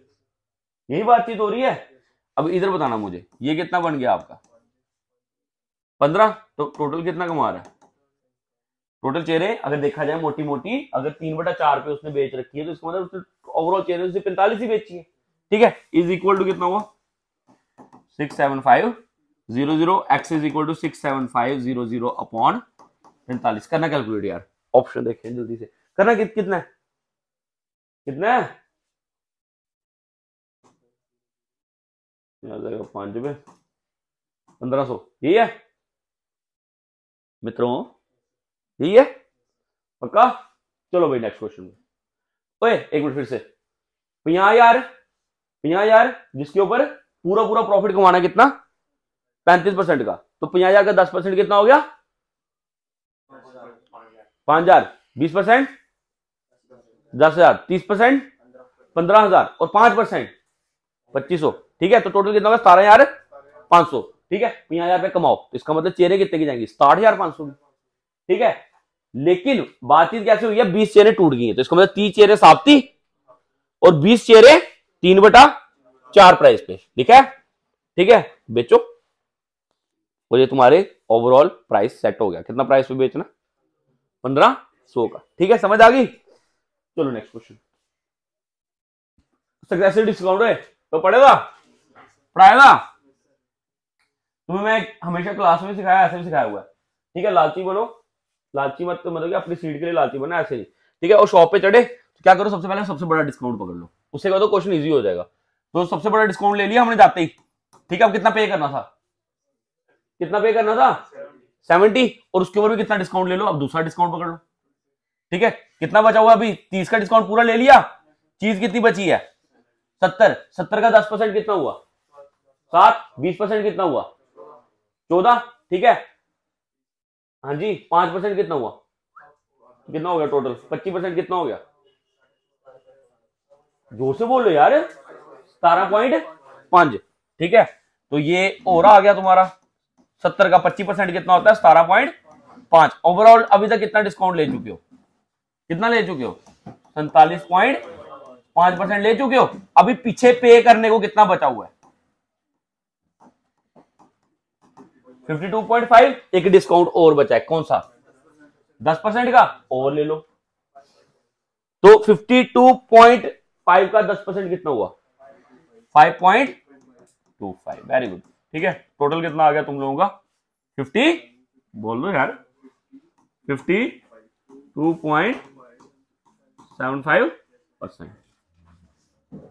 यही बातचीत हो रही है। अब इधर बताना मुझे, ये कितना बन गया आपका? 15। तो टोटल कितना कमा रहा है? टोटल चेयरें अगर देखा जाए मोटी मोटी, अगर 3/4 पे उसने बेच रखी है, तो इसका मतलब उसने ओवरऑल चेयरें उसने 45 ही बेची है, ठीक है। इज इक्वल टू कितना हुआ? 67500। X is equal to 67500 upon 45। करना कैलकुलेट यार, ऑप्शन देखें जल्दी से। करना कितना है? कितना है? 5 पे 1500, यही है मित्रों, यही है पक्का। चलो भाई नेक्स्ट क्वेश्चन में। ओए एक मिनट फिर से। 50,000 50,000 जिसके ऊपर पूरा पूरा प्रॉफिट कमाना कितना? 35% का। तो 50,000 का 10% कितना हो गया? 5,000। 20% 10,000। 30% 15,000। और 5% 2,500, ठीक है। तो टोटल कितना होगा? 17,500, ठीक है। 50,000 पे कमाओ, तो इसका मतलब चेहरे कितने की जाएंगी? 67,500 की, ठीक है, लेकिन बातचीत कैसे हुई है, 20 चेयरें टूट गई हैं, तो इसका मतलब 30 चेयरें साबती और 20 चेयरें 3/4 प्राइस पे, ठीक है, ठीक है, बेचो और ये तुम्हारे ओवरऑल प्राइस सेट हो गया। कितना प्राइस पे बेचना, 1500 का, ठीक है, समझ आ गई। चलो नेक्स्ट क्वेश्चन। सक्सेसिव डिस्काउंट है तो पढ़ाएगा तुम्हें, मैं हमेशा क्लास में सिखाया, ऐसे भी सिखाया हुआ है, ठीक है। लालची बनो, लालची मत मतलब कि अपनी सीट के लिए लालची बना, ऐसे नहीं, ठीक है। और शॉप पे चढ़े तो क्या करो, सबसे पहले सबसे बड़ा डिस्काउंट पकड़ लो, उससे क्या तो क्वेश्चन इजी हो जाएगा। तो सबसे बड़ा डिस्काउंट ले लिया हमने जाते ही, ठीक है। अब कितना पे करना था, कितना पे करना था 70, और उसके ऊपर भी कितना डिस्काउंट ले लो, अब दूसरा डिस्काउंट पकड़ लो, ठीक है। कितना बचा हुआ अभी, 30 का डिस्काउंट पूरा ले लिया, चीज कितनी बची है 70, 70 का 10% कितना हुआ 7, 20% कितना हुआ 14, ठीक है, हाँ जी, 5% कितना हुआ, कितना हो गया टोटल, 25% कितना हो गया, जोर से बोलो यार, 17.5, ठीक है। तो ये और आ गया तुम्हारा 70 का 25% कितना होता है 17.5। ओवरऑल अभी तक कितना डिस्काउंट ले चुके हो, कितना ले चुके हो 47.5% ले चुके हो। अभी पीछे पे करने को कितना बचा हुआ है 52.5, एक डिस्काउंट और बचा है, कौन सा 10% का, और ले लो। तो 52.5 का 10% कितना हुआ 5.25, वेरी गुड, ठीक है। टोटल कितना आ गया तुम लोगों का 50, बोल दो यार 52.75%,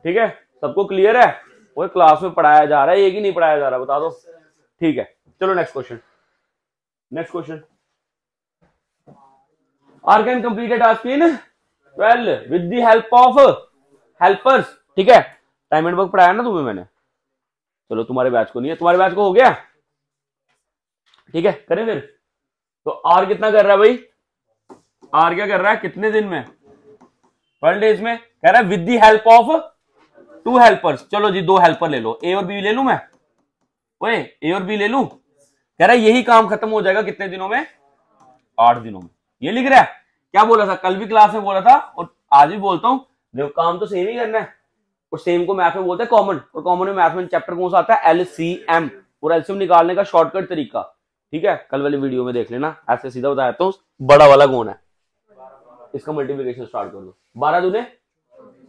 ठीक है। सबको क्लियर है, वो क्लास में पढ़ाया जा रहा है, एक ही नहीं पढ़ाया जा रहा, बता दो, ठीक है। चलो next question, next question. R can complete a task in 12 with the help of helpers, ठीक है। टाइम एंड वर्क पढ़ाया ना तुम्हें मैंने, चलो तुम्हारे बैच को नहीं है, तुम्हारे बैच को हो गया, ठीक है, करें फिर। तो आर कितना कर रहा है भाई, आर क्या कर रहा है कितने दिन में 12 डेज में, कह रहा है with the help of 2 helpers. चलो जी 2 हेल्पर ले लो, ए और बी ले लू मैं, ओए ए और बी ले लू, कह रहा है यही काम खत्म हो जाएगा कितने दिनों में 8 दिनों में, ये लिख रहा है। क्या बोला था कल भी क्लास में बोला था और आज भी बोलता हूं, देखो काम तो सेम ही करना है, और सेम को मैथ में बोलते हैं कॉमन, और कॉमन में मैथ में चैप्टर कौन सा आता है LCM, और एलसीएम निकालने का शॉर्टकट तरीका, ठीक है, कल वाली वीडियो में देख लेना, ऐसे सीधा बताया तो बड़ा वाला कौन है, इसका मल्टीप्लिकेशन स्टार्ट कर दो, 12 दूने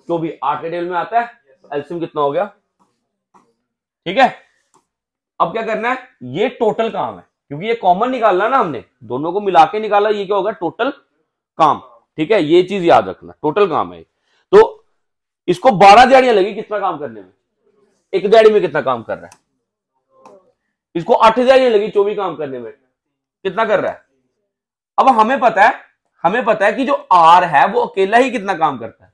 24, 8 के टेबल में आता है, एलसीएम कितना हो गया, ठीक है। अब क्या करना है, ये टोटल काम है, क्योंकि ये कॉमन निकालना ना हमने, दोनों को मिला के निकाला, ये क्या होगा टोटल काम, ठीक है, ये चीज याद रखना, टोटल काम है। तो इसको 12 दिहाड़ियां लगी कितना काम करने में, एक दिहाड़ी में कितना काम कर रहा है, इसको 8 दिहाड़ियां लगी 24 काम करने में, कितना कर रहा है। अब हमें पता है कि जो आर है वो अकेला ही कितना काम करता है,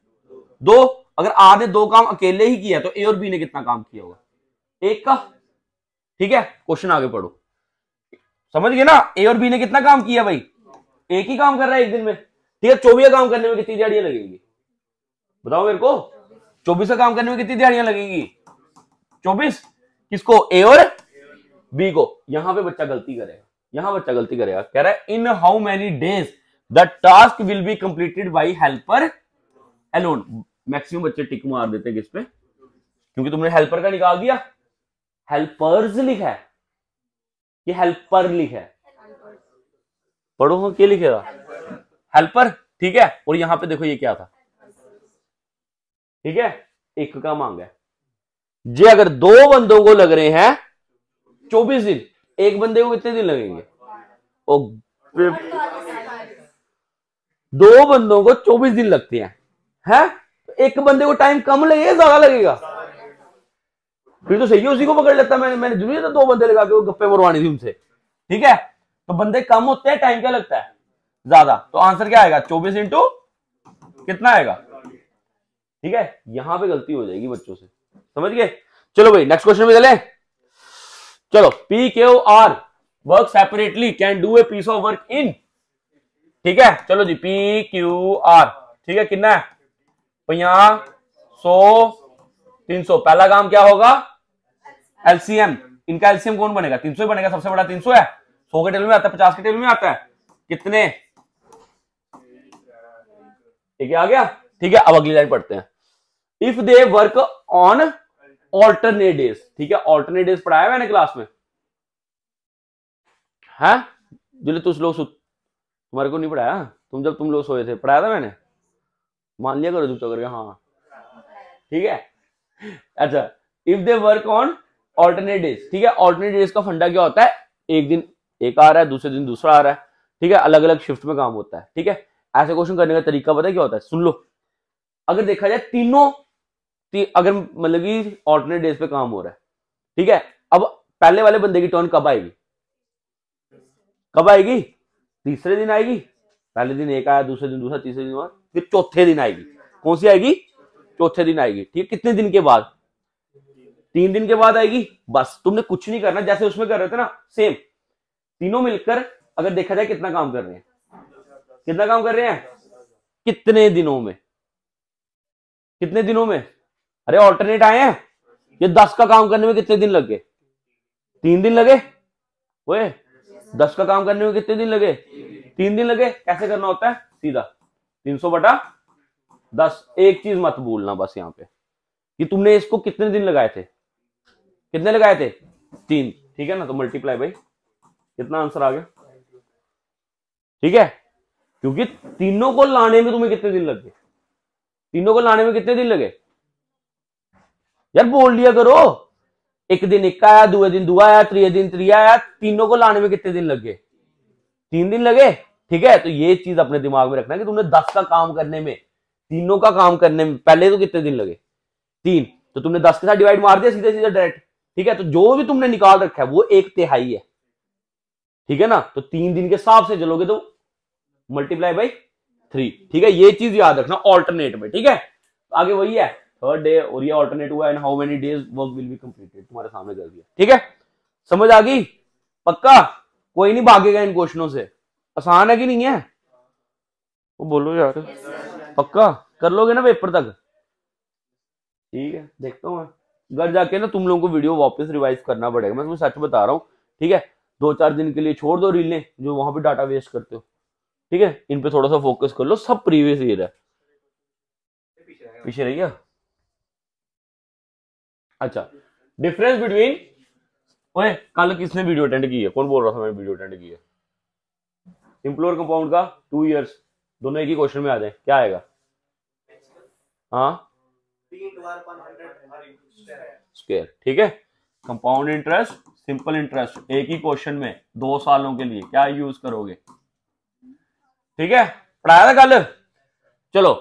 2, अगर आर ने 2 काम अकेले ही किया तो ए और बी ने कितना काम किया होगा, 1 का, ठीक है। क्वेश्चन आगे पढ़ो, समझ गए ना, ए और बी ने कितना काम किया भाई, एक ही काम कर रहा है एक दिन में, ठीक है। 24 काम करने में कितनी दिहाड़ियां लगेंगी बताओ मेरे को, 24 का काम करने में कितनी दिहाड़ियां लगेंगी 24, किसको ए और बी को। यहां पे बच्चा गलती करेगा, यहां बच्चा गलती करेगा, कह रहा है in how many days the task will be completed by helper alone. Maximum बच्चे टिक मार देते हैं किस पे, क्योंकि तुमने हेल्पर का निकाल दिया, हेल्पर्स लिखा है कि हेल्पर लिखा है, पढ़ो क्या लिखेगा हेल्पर, ठीक है। और यहां पे देखो ये क्या था, ठीक है, 1 का मांगा है जे, अगर 2 बंदों को लग रहे हैं 24 दिन, एक बंदे को कितने दिन लगेंगे, और 2 बंदों को 24 दिन लगते हैं, तो एक बंदे को टाइम कम लगेगा ज्यादा लगेगा, फिर तो सही है उसी को पकड़ लेता। मैंने जरूरी था 2 बंदे लगा के वो गप्पे मरवानी थी उनसे, ठीक है। तो बंदे कम होते हैं, टाइम क्या लगता है ज्यादा, तो आंसर क्या आएगा 24 इंटू कितना आएगा, ठीक है। यहां पे गलती हो जाएगी बच्चों से, समझ गए। चलो भाई नेक्स्ट क्वेश्चन में चले, चलो P Q R work separately can do a piece of work in, ठीक है। चलो जी पी क्यू आर, ठीक है, कितना है 50, 100, 300, पहला काम क्या होगा एलसीएम, इनका एलसीएम कौन बनेगा 300 ही बनेगा, सबसे बड़ा 300 है, 100 के टेबल में आता है, 50 के टेबल में आता है, कितने, ठीक है आ गया। ठीक है, अब अगली लाइन पढ़ते हैं। If they work on alternate days, ठीक है, ऑल्टरनेट डेज पढ़ाया मैंने क्लास में है, जो तुम लोग तुम्हारे को नहीं पढ़ाया, तुम लोग सोए थे, पढ़ाया था मैंने, मान लिया करो चुप करके, हाँ ठीक है। अच्छा, if they work on alternate days, ठीक है, ऑल्टरनेट डेज का फंडा क्या होता है, एक दिन एक आ रहा है, दूसरे दिन दूसरा आ रहा है, ठीक है, अलग अलग शिफ्ट में काम होता है, ठीक है। ऐसे क्वेश्चन करने का तरीका पता है क्या होता है, सुन लो। अगर देखा जाए तीनों अगर मतलब कि ऑल्टरनेट डेज पे काम हो रहा है, ठीक है, अब पहले वाले बंदे की टर्न कब आएगी, कब आएगी, तीसरे दिन आएगी। पहले दिन एक आया, दूसरे दिन दूसरा, तीसरे दिन फिर चौथे दिन आएगी। कौन सी आएगी, चौथे दिन आएगी, ठीक है। कितने दिन के बाद, 3 दिन के बाद आएगी। बस तुमने कुछ नहीं करना, जैसे उसमें कर रहे थे ना, सेम तीनों मिलकर अगर देखा जाए कितना काम कर रहे हैं, कितना काम कर रहे हैं, कितने दिनों में, कितने दिनों में, अरे ऑल्टरनेट आए हैं, ये 10 का काम करने में कितने दिन लग गए, 3 दिन लगे। ओए 10 का काम करने में कितने दिन लगे, 3 दिन लगे। कैसे करना होता है, सीधा 300/10। एक चीज मत भूलना बस यहाँ पे कि तुमने इसको कितने दिन लगाए थे, कितने लगाए थे, 3, ठीक है ना। तो मल्टीप्लाई भाई, कितना आंसर आ गया, ठीक है। क्योंकि तीनों को लाने में तुम्हें कितने दिन लगे, तीनों को लाने में कितने दिन लगे, यार बोल लिया करो। एक दिन एक आया, दूसरे दिन दुआ आया, त्रिये दिन त्रिया आया, तीनों को लाने में कितने दिन लगे, 3 दिन लगे, ठीक है। तो ये चीज अपने दिमाग में रखना कि तुमने 10 का काम करने में, तीनों का काम करने में पहले तो कितने दिन लगे, 3, तो तुमने 10 के साथ डिवाइड मार दिया सीधे सीधे डायरेक्ट, ठीक है। तो जो भी तुमने निकाल रखा है वो 1/3 है, ठीक है ना। तो 3 दिन के हिसाब से चलोगे तो मल्टीप्लाई बाई 3, ठीक है। ये चीज याद रखना ऑल्टरनेट में, ठीक है। आगे वही है, थर्ड डे और ये ऑल्टरनेट हुआ, and how many days work will be completed, तुम्हारे सामने कर दिया, ठीक है। समझ आ गई, पक्का, कोई नहीं भागेगा इन क्वेश्चनों से, आसान है कि नहीं है, वो बोलो यार, पक्का कर लोगे ना पेपर तक, ठीक है। देखता हूँ घर जाके ना तुम लोगों को वीडियो वापस रिवाइज करना पड़ेगा, मैं तुम्हें सच बता रहा हूँ, ठीक है। 2-4 दिन के लिए छोड़ दो रीलें जो वहां पे डाटा वेस्ट करते हो, ठीक है। इन पे थोड़ा सा फोकस कर लो, सब प्रीवियस ईयर है, पीछे रही गया। अच्छा, डिफरेंस बिटवीन, ओए कल किसने वीडियो अटेंड की है, कौन बोल रहा था मैंने वीडियो अटेंड की है, सिंपल और कंपाउंड का 2 इयर्स, दोनों एक ही क्वेश्चन में आ जाए, क्या आएगा, हाँ स्क्वायर, ठीक है। कंपाउंड इंटरेस्ट, सिंपल इंटरेस्ट, एक ही क्वेश्चन में 2 सालों के लिए क्या यूज करोगे, ठीक है, पढ़ाया था कल। चलो,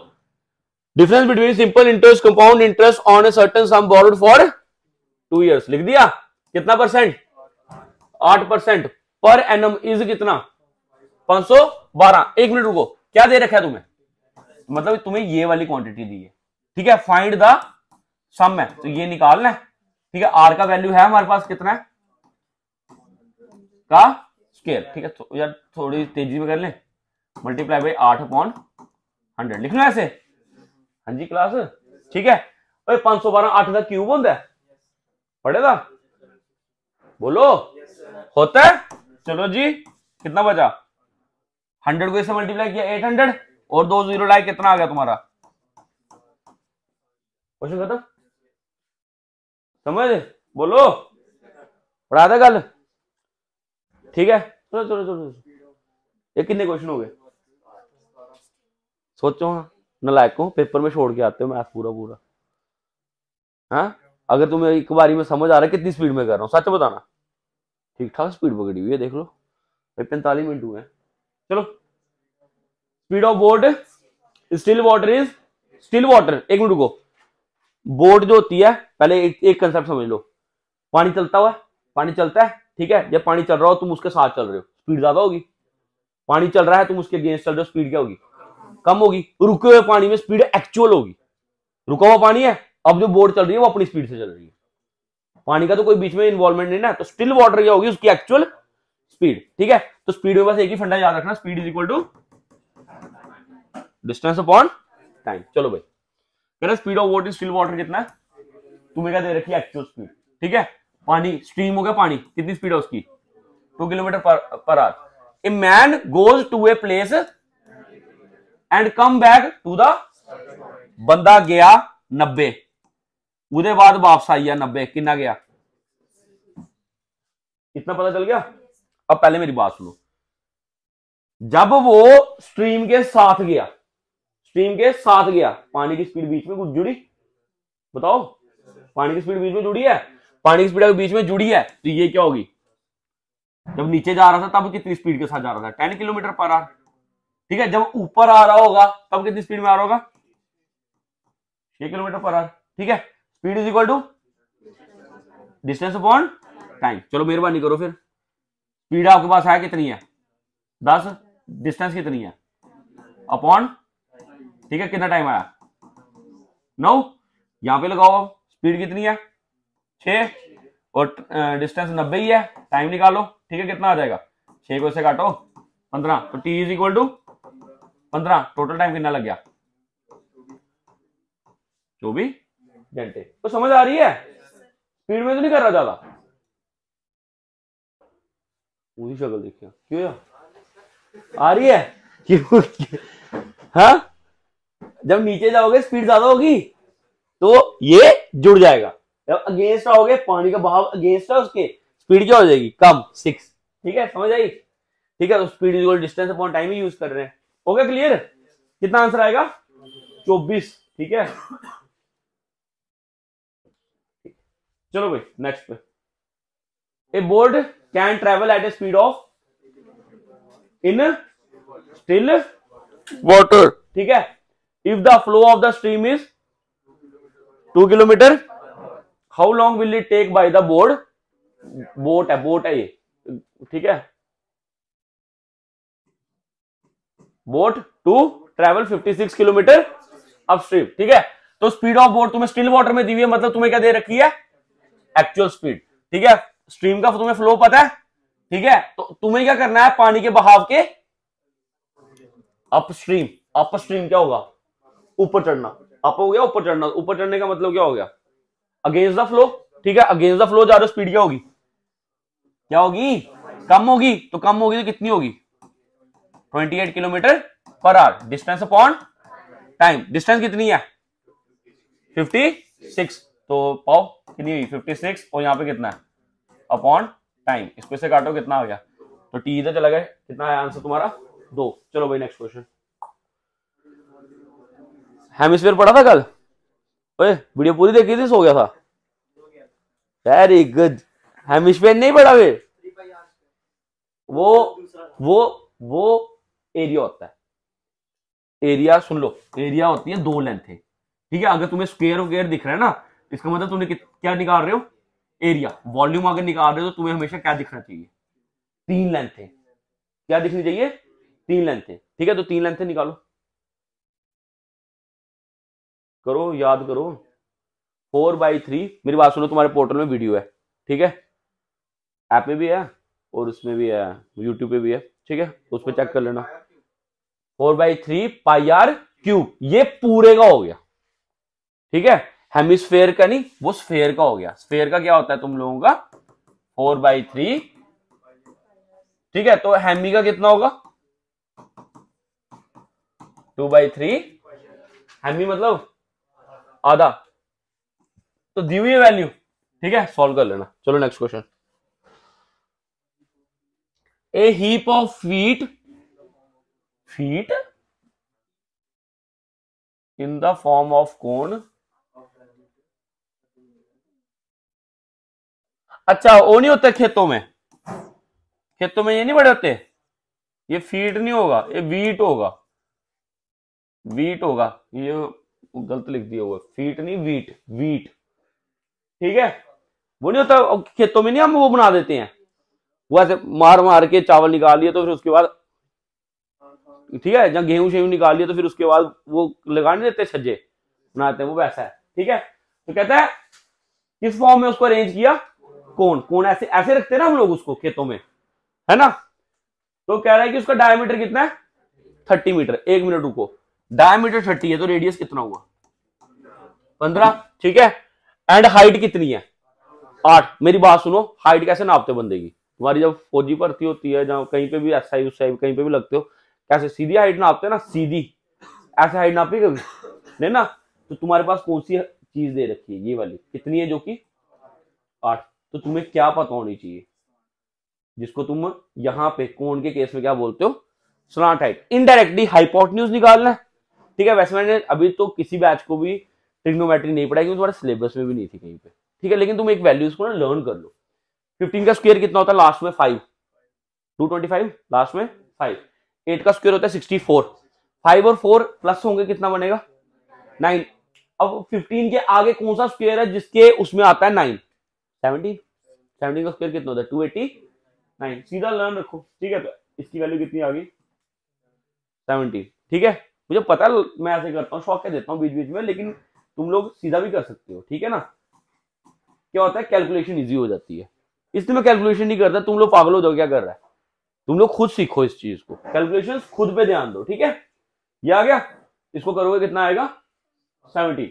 difference between simple interest compound interest on a certain some borrowed for 2 years, लिख दिया। कितना परसेंट, 8% पर एनम इज कितना, 512। 1 मिनट रुको, क्या दे रखा है तुम्हें, मतलब तुम्हें ये वाली क्वांटिटी दी है, ठीक है। फाइंड द सम है, तो ये निकालना है, ठीक है। आर का वैल्यू है हमारे पास कितना है, का स्क्वायर, ठीक है। तो यार थोड़ी तेजी में कर लें, मल्टीप्लाई बाई 8/100, लिख लो ऐसे, हाँ जी क्लास, ठीक है। 512 8 का क्यूब होता है, पढ़ेगा, बोलो होता है। चलो जी, कितना बचा, 100 को इससे मल्टीप्लाई किया 800 और 2 0 लाए, कितना आ गया तुम्हारा, क्वेश्चन खत्म, समझ, बोलो, पढ़ा था कल, ठीक है। चलो चलो चलो, ये कितने क्वेश्चन हो गए, सोचो, हाँ नलायक को पेपर में छोड़ के आते हो मैथ पूरा पूरा, हाँ। अगर तुम्हें एक बारी में समझ आ रहा है कितनी स्पीड में कर रहा हूँ, सच बताना, ठीक ठाक स्पीड पकड़ी हुई है, देख लो 45 मिनट हुए हैं। चलो, speed of boat, still water is, still water, 1 minute रुको, बोट जो होती है, पहले एक कंसेप्ट समझ लो, पानी चलता हुआ, पानी चलता है, ठीक है। जब पानी चल रहा हो तुम उसके साथ चल रहे हो, स्पीड ज्यादा होगी, पानी चल रहा है तुम उसके अगेंस्ट चल रहे हो, स्पीड क्या होगी, कम होगी। रुके हुए पानी में स्पीड एक्चुअल होगी, रुका हुआ पानी है, अब जो बोट चल रही है वो अपनी स्पीड से चल रही है, पानी का तो कोई बीच में इन्वॉल्वमेंट नहीं ना, तो स्टिल वाटर क्या होगी, उसकी एक्चुअल स्पीड, ठीक है। तो स्पीड में बस एक ही फंडा याद रखना, speed is equal to distance upon time. चलो भाई, कहना speed of water, still water कितना है, तुम्हें क्या दे रखी है, एक्चुअल स्पीड, ठीक है। पानी स्ट्रीम हो गया, पानी कितनी स्पीड है उसकी, 2 kilometre per hour, a man goes to a place and come back to the, बंदा गया 90, उसके बाद वापस आई 90, कितना गया, इतना पता चल गया। अब पहले मेरी बात सुनो, जब वो स्ट्रीम के साथ गया, स्ट्रीम के साथ गया, पानी की स्पीड बीच में कुछ जुड़ी, बताओ, पानी की स्पीड बीच में जुड़ी है, पानी की स्पीड बीच में जुड़ी है, तो ये क्या होगी, जब नीचे जा रहा था तब कितनी स्पीड के साथ जा रहा था, 10 किलोमीटर पर आवर, ठीक है। जब ऊपर आ रहा होगा तब कितनी स्पीड में आ रहा होगा, 6 किलोमीटर पर आवर, ठीक है। Speed is equal to distance upon time. चलो मेहरबानी करो, फिर स्पीड आपके पास है कितनी है, 10, डिस्टेंस कितनी है अपॉन, ठीक है, कितना टाइम आया 9, यहां पे लगाओ, स्पीड कितनी है 6 और डिस्टेंस 90 ही है, टाइम निकालो, ठीक है, कितना आ जाएगा, 6 को से काटो 15, तो T is equal to 15, total time कितना लग गया 24 घंटे। तो समझ आ रही है, स्पीड में तो नहीं कर रहा ज्यादा, पूरी शक्ल देखिए क्यों आ रही है क्यों, हाँ, जब नीचे जाओगे स्पीड ज्यादा होगी तो ये जुड़ जाएगा, जब अगेंस्ट आओगे, पानी का बहाव अगेंस्ट है, उसके स्पीड क्या हो जाएगी कम, 6, ठीक है, समझ आई, ठीक है। तो speed is equal distance upon time he use कर रहे हैं, ओके, क्लियर। कितना आंसर आएगा 24, ठीक है। चलो भाई नेक्स्ट पे, a boat can travel at a speed of in still water, ठीक है, if the flow of the stream is 2 kilometre, how long will it take by the boat, boat है ये, ठीक है, boat to travel 56 kilometre upstream, ठीक है। तो speed of boat तुम्हें स्टिल वाटर में दी हुई है, मतलब तुम्हें क्या दे रखी है, एक्चुअल स्पीड, ठीक है। स्ट्रीम का तुम्हें फ्लो पता है, ठीक है, तो तुम्हें क्या करना है, पानी के बहाव के अपस्ट्रीम, अपस्ट्रीम क्या होगा, ऊपर चढ़ना, अप हो गया ऊपर चढ़ना, ऊपर चढ़ने का मतलब क्या हो गया, अगेंस्ट द फ्लो, ठीक है, अगेंस्ट द फ्लो जा रहे हो, स्पीड क्या होगी, क्या होगी, कम होगी, तो कम होगी तो कितनी होगी 28 kilometre per our, distance upon time, distance कितनी है 56, तो पाओ कितनी हुई 56, और यहाँ पे कितना है अपॉन टाइम, इसको से काटो कितना आ गया, तो टी इधर चला गया, कितना है आंसर तुम्हारा 2। चलो भाई नेक्स्ट क्वेश्चन, हेमिस्फीयर पढ़ा था कल, ओए वीडियो पूरी देखी थी, सो गया था, वेरी गुड। हेमिस्फीयर नहीं पढ़ा वे, वो एरिया होता है, एरिया सुन लो, एरिया होती है 2 लेंथ है, ठीक है। अगर तुम्हें स्क्वायर वगैरह दिख रहा है ना, इसका मतलब तुमने क्या निकाल रहे हो, एरिया, वॉल्यूम अगर निकाल रहे हो तो तुम्हें हमेशा क्या दिखना चाहिए, 3 लेंथ है, क्या दिखनी चाहिए 3 लेंथ है, ठीक है। तो 3 लेंथ निकालो, करो याद करो, 4/3, मेरी बात सुनो, तुम्हारे पोर्टल में वीडियो है, ठीक है, ऐप में भी है और उसमें भी है, यूट्यूब पे भी है, ठीक है, उस पर चेक कर लेना, 4/3 पाई आर क्यूब, ये पूरे का हो गया, ठीक है, हेमिस्फेयर का नहीं, वो स्फेयर का हो गया। स्फेयर का क्या होता है तुम लोगों का 4/3, ठीक है, तो हेमी का कितना होगा 2/3, हेमी मतलब आधा, तो दी हुई है वैल्यू, ठीक है, सॉल्व कर लेना। चलो next question, A heap of feet in the form of cone, अच्छा वो नहीं होता खेतों में ये नहीं बड़े होते, ये फीट नहीं होगा, ये वीट होगा, ये गलत लिख दिया हुआ, फीट नहीं वीट, ठीक है, वो नहीं होता खेतों में, नहीं हम वो बना देते हैं, वो ऐसे मार के चावल निकाल लिए, तो फिर उसके बाद, ठीक है, जब गेहूं शेहूं निकाल लिए तो फिर उसके बाद वो लगा नहीं देते, छज्जे बनाते हैं, वो वैसा है, ठीक है। तो कहता है किस फॉर्म में उसको अरेंज किया, कौन ऐसे ऐसे रखते हैं ना हम लोग उसको खेतों में, है ना, तो कह रहा है कि उसका डायमीटर कितना है 30 मीटर, 1 मिनट रुको, डायमीटर 30 है तो रेडियस कितना हुआ 15, ठीक है, एंड हाइट कितनी है 8। मेरी बात सुनो, हाइट कैसे नापते बंदे की, तुम्हारी जब फौजी भर्ती होती है, जहाँ कहीं पे भी SI USI कहीं पे भी लगते हो, कैसे सीधी हाइट नापते हैं ना, सीधी ऐसे हाइट नापी कभी नहीं ना। तो तुम्हारे पास कौन सी चीज दे रखी है, ये वाली कितनी है, जो कि 8। तो तुम्हें क्या पता होनी चाहिए, जिसको तुम यहाँ पे कोण के केस में क्या बोलते हो, स्लांट हाइट। इनडायरेक्टली हाइपोटेन्यूज निकालना है, ठीक है। वैसे मैंने अभी तो किसी बैच को भी ट्रिग्नोमेट्री नहीं पढ़ाई, क्योंकि तुम्हारे सिलेबस में भी नहीं थी कहीं पे, ठीक है। लेकिन तुम एक वैल्यूज को ना लर्न कर लो। 15 का स्क्वायर कितना होता है, लास्ट में 5, 225 लास्ट में 5। 8 का स्क्वायर होता है 64, 5 और 4 प्लस होंगे, कितना बनेगा 9। अब 15 के आगे कौन सा स्क्वायर है जिसके उसमें आता है 9, 17। 17 का स्क्वायर कितना होता है 289, सीधा लर्न रखो, ठीक है। तो इसकी वैल्यू कितनी आ गई 17, ठीक है। मुझे पता है मैं ऐसे करता हूँ, शौक के देता हूँ बीच बीच में, लेकिन तुम लोग सीधा भी कर सकते हो, ठीक है ना। क्या होता है, कैलकुलेशन इजी हो जाती है, इसलिए मैं कैलकुलेशन नहीं करता। तुम लोग पागल हो जाओ, क्या कर रहा है, तुम लोग खुद सीखो इस चीज को, कैलकुलेशन खुद पे ध्यान दो, ठीक है। ये आ गया, इसको करोगे कितना आएगा 70।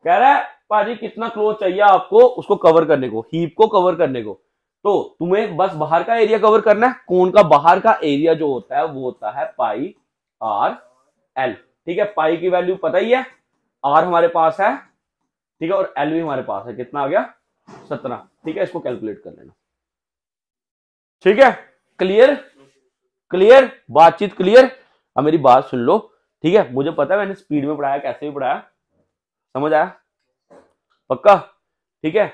कह रहा है पाजी कितना क्लोज चाहिए आपको उसको कवर करने को, हीप को कवर करने को। तो तुम्हें बस बाहर का एरिया कवर करना है। कोण का बाहर का एरिया जो होता है वो होता है पाई आर एल, ठीक है। पाई की वैल्यू पता ही है, आर हमारे पास है, ठीक है, और एल भी हमारे पास है। कितना आ गया 17, ठीक है। इसको कैलकुलेट कर लेना, ठीक है। क्लियर क्लियर, बातचीत क्लियर। अब मेरी बात सुन लो, ठीक है। मुझे पता है मैंने स्पीड में पढ़ाया, कैसे भी पढ़ाया, समझ आया पक्का, ठीक है।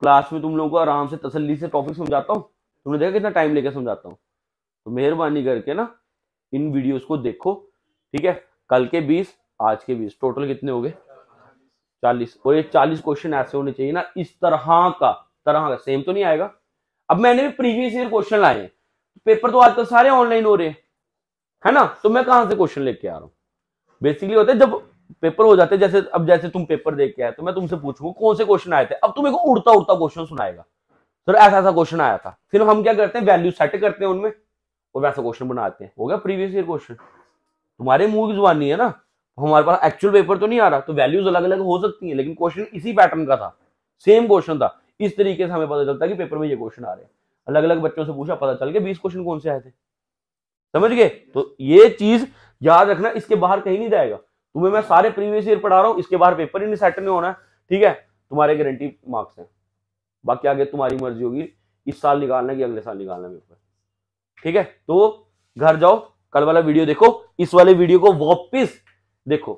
क्लास में तुम लोगों को आराम से तसल्ली से टॉपिक समझाता हूँ, तुमने देखा कितना टाइम लेके समझाता हूँ। तो मेहरबानी करके ना इन वीडियोस को देखो, ठीक है। कल के 20, आज के 20, टोटल कितने हो गए 40। और ये 40 क्वेश्चन ऐसे होने चाहिए ना, इस तरह का सेम तो नहीं आएगा। अब मैंने भी प्रीवियस ईयर क्वेश्चन लाए हैं, पेपर तो आजकल सारे ऑनलाइन हो रहे हैं, है ना। तो मैं कहां से क्वेश्चन लेके आ रहा हूँ, बेसिकली होता है जब पेपर हो जाते हैं, जैसे अब जैसे तुम पेपर देख के आए तो मैं तुमसे पूछूंगा कौन से क्वेश्चन आए थे। अब तुम मेरे को उड़ता उड़ता क्वेश्चन सुनाएगा, सर ऐसा ऐसा क्वेश्चन आया था। फिर हम क्या करते हैं, वैल्यू सेट करते हैं उनमें और वैसा क्वेश्चन बनाते हैं। हो गया प्रीवियस ईयर क्वेश्चन। तुम्हारे मुंह की जुबान नहीं है ना, हमारे पास एक्चुअल पेपर तो नहीं आ रहा, तो वैल्यूज अलग अलग हो सकती है, लेकिन क्वेश्चन इसी पैटर्न का था, सेम क्वेश्चन था। इस तरीके से हमें पता चलता है कि पेपर में ये क्वेश्चन आ रहे हैं। अलग अलग बच्चों से पूछा, पता चल गया 20 क्वेश्चन कौन से आए थे, समझ गए। तो ये चीज याद रखना, इसके बाहर कहीं नहीं जाएगा। तुम्हें मैं सारे प्रीवियस ईयर पढ़ा रहा हूं, इसके बाहर पेपर ही नहीं सेट नहीं होना है, ठीक है। तुम्हारे गारंटी मार्क्स हैं, बाकी आगे तुम्हारी मर्जी होगी, इस साल निकालना है कि अगले साल निकालना है पेपर, ठीक है। तो घर जाओ, कल वाला वीडियो देखो, इस वाले वीडियो को वापस देखो,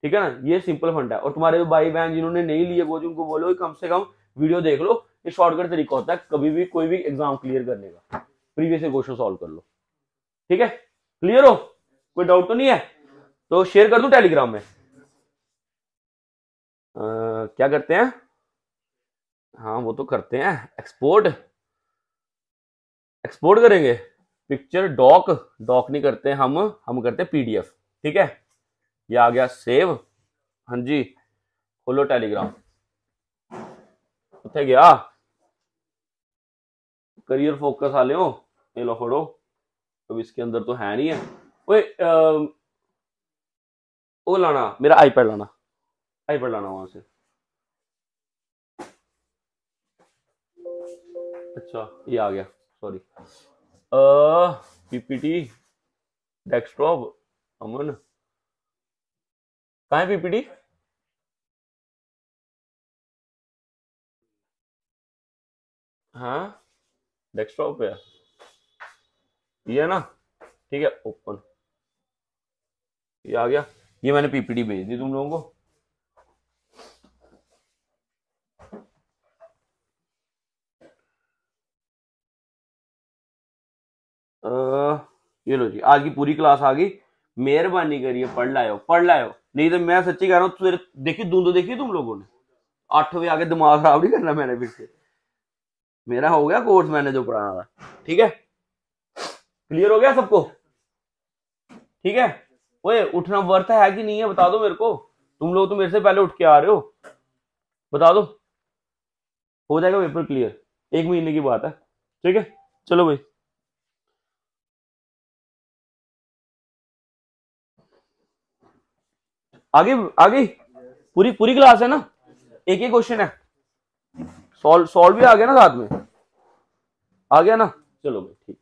ठीक है ना। ये सिंपल फंडा है। और तुम्हारे भाई बहन जिन्होंने नहीं लिए वो, उनको बोलो कम से कम वीडियो देख लो। ये शॉर्टकट तरीका होता है कभी भी कोई भी एग्जाम क्लियर करने का, प्रीवियस ईयर क्वेश्चन सॉल्व कर लो, ठीक है। क्लियर हो, कोई डाउट तो नहीं है। तो शेयर कर दूं टेलीग्राम में, क्या करते हैं, हाँ वो तो करते हैं, एक्सपोर्ट करेंगे पिक्चर, डॉक नहीं करते हम करते हैं PDF, ठीक है। ये आ गया सेव, हाँ जी। खोलो टेलीग्राम, उठे गया करियर फोकस वाले हो, ये लो फोड़ो। तो इसके अंदर तो है नहीं है, ओए वो लाना, मेरा आईपैड लाना वहां से। अच्छा ये आ गया, सॉरी। PPT डेस्कटॉप, अमन कहाँ है PPT, हाँ डेस्कटॉप पे है, ये है ना, ठीक है। ओपन, ये आ गया। ये मैंने PPT भेज दी तुम लोगों को, ये लो जी, आज की पूरी क्लास आ गई। मेहरबानी करिए पढ़ लाओ, नहीं तो मैं सच्ची कह रहा हूँ, देखी धुंध देखी तुम लोगों ने, 8 बजे आके दिमाग खराब नहीं करना मैंने फिर से। मेरा हो गया कोर्स, मैंने जो पढ़ाना था, ठीक है। क्लियर हो गया सबको, ठीक है। ओए उठना वर्थ है कि नहीं है बता दो मेरे को, तुम लोग तो मेरे से पहले उठ के आ रहे हो, बता दो। हो जाएगा पेपर क्लियर, 1 महीने की बात है, ठीक है। चलो भाई, आगे आगे पूरी पूरी क्लास है ना, एक क्वेश्चन है, सॉल्व भी आ गया ना साथ में। आ गया ना, चलो भाई ठीक।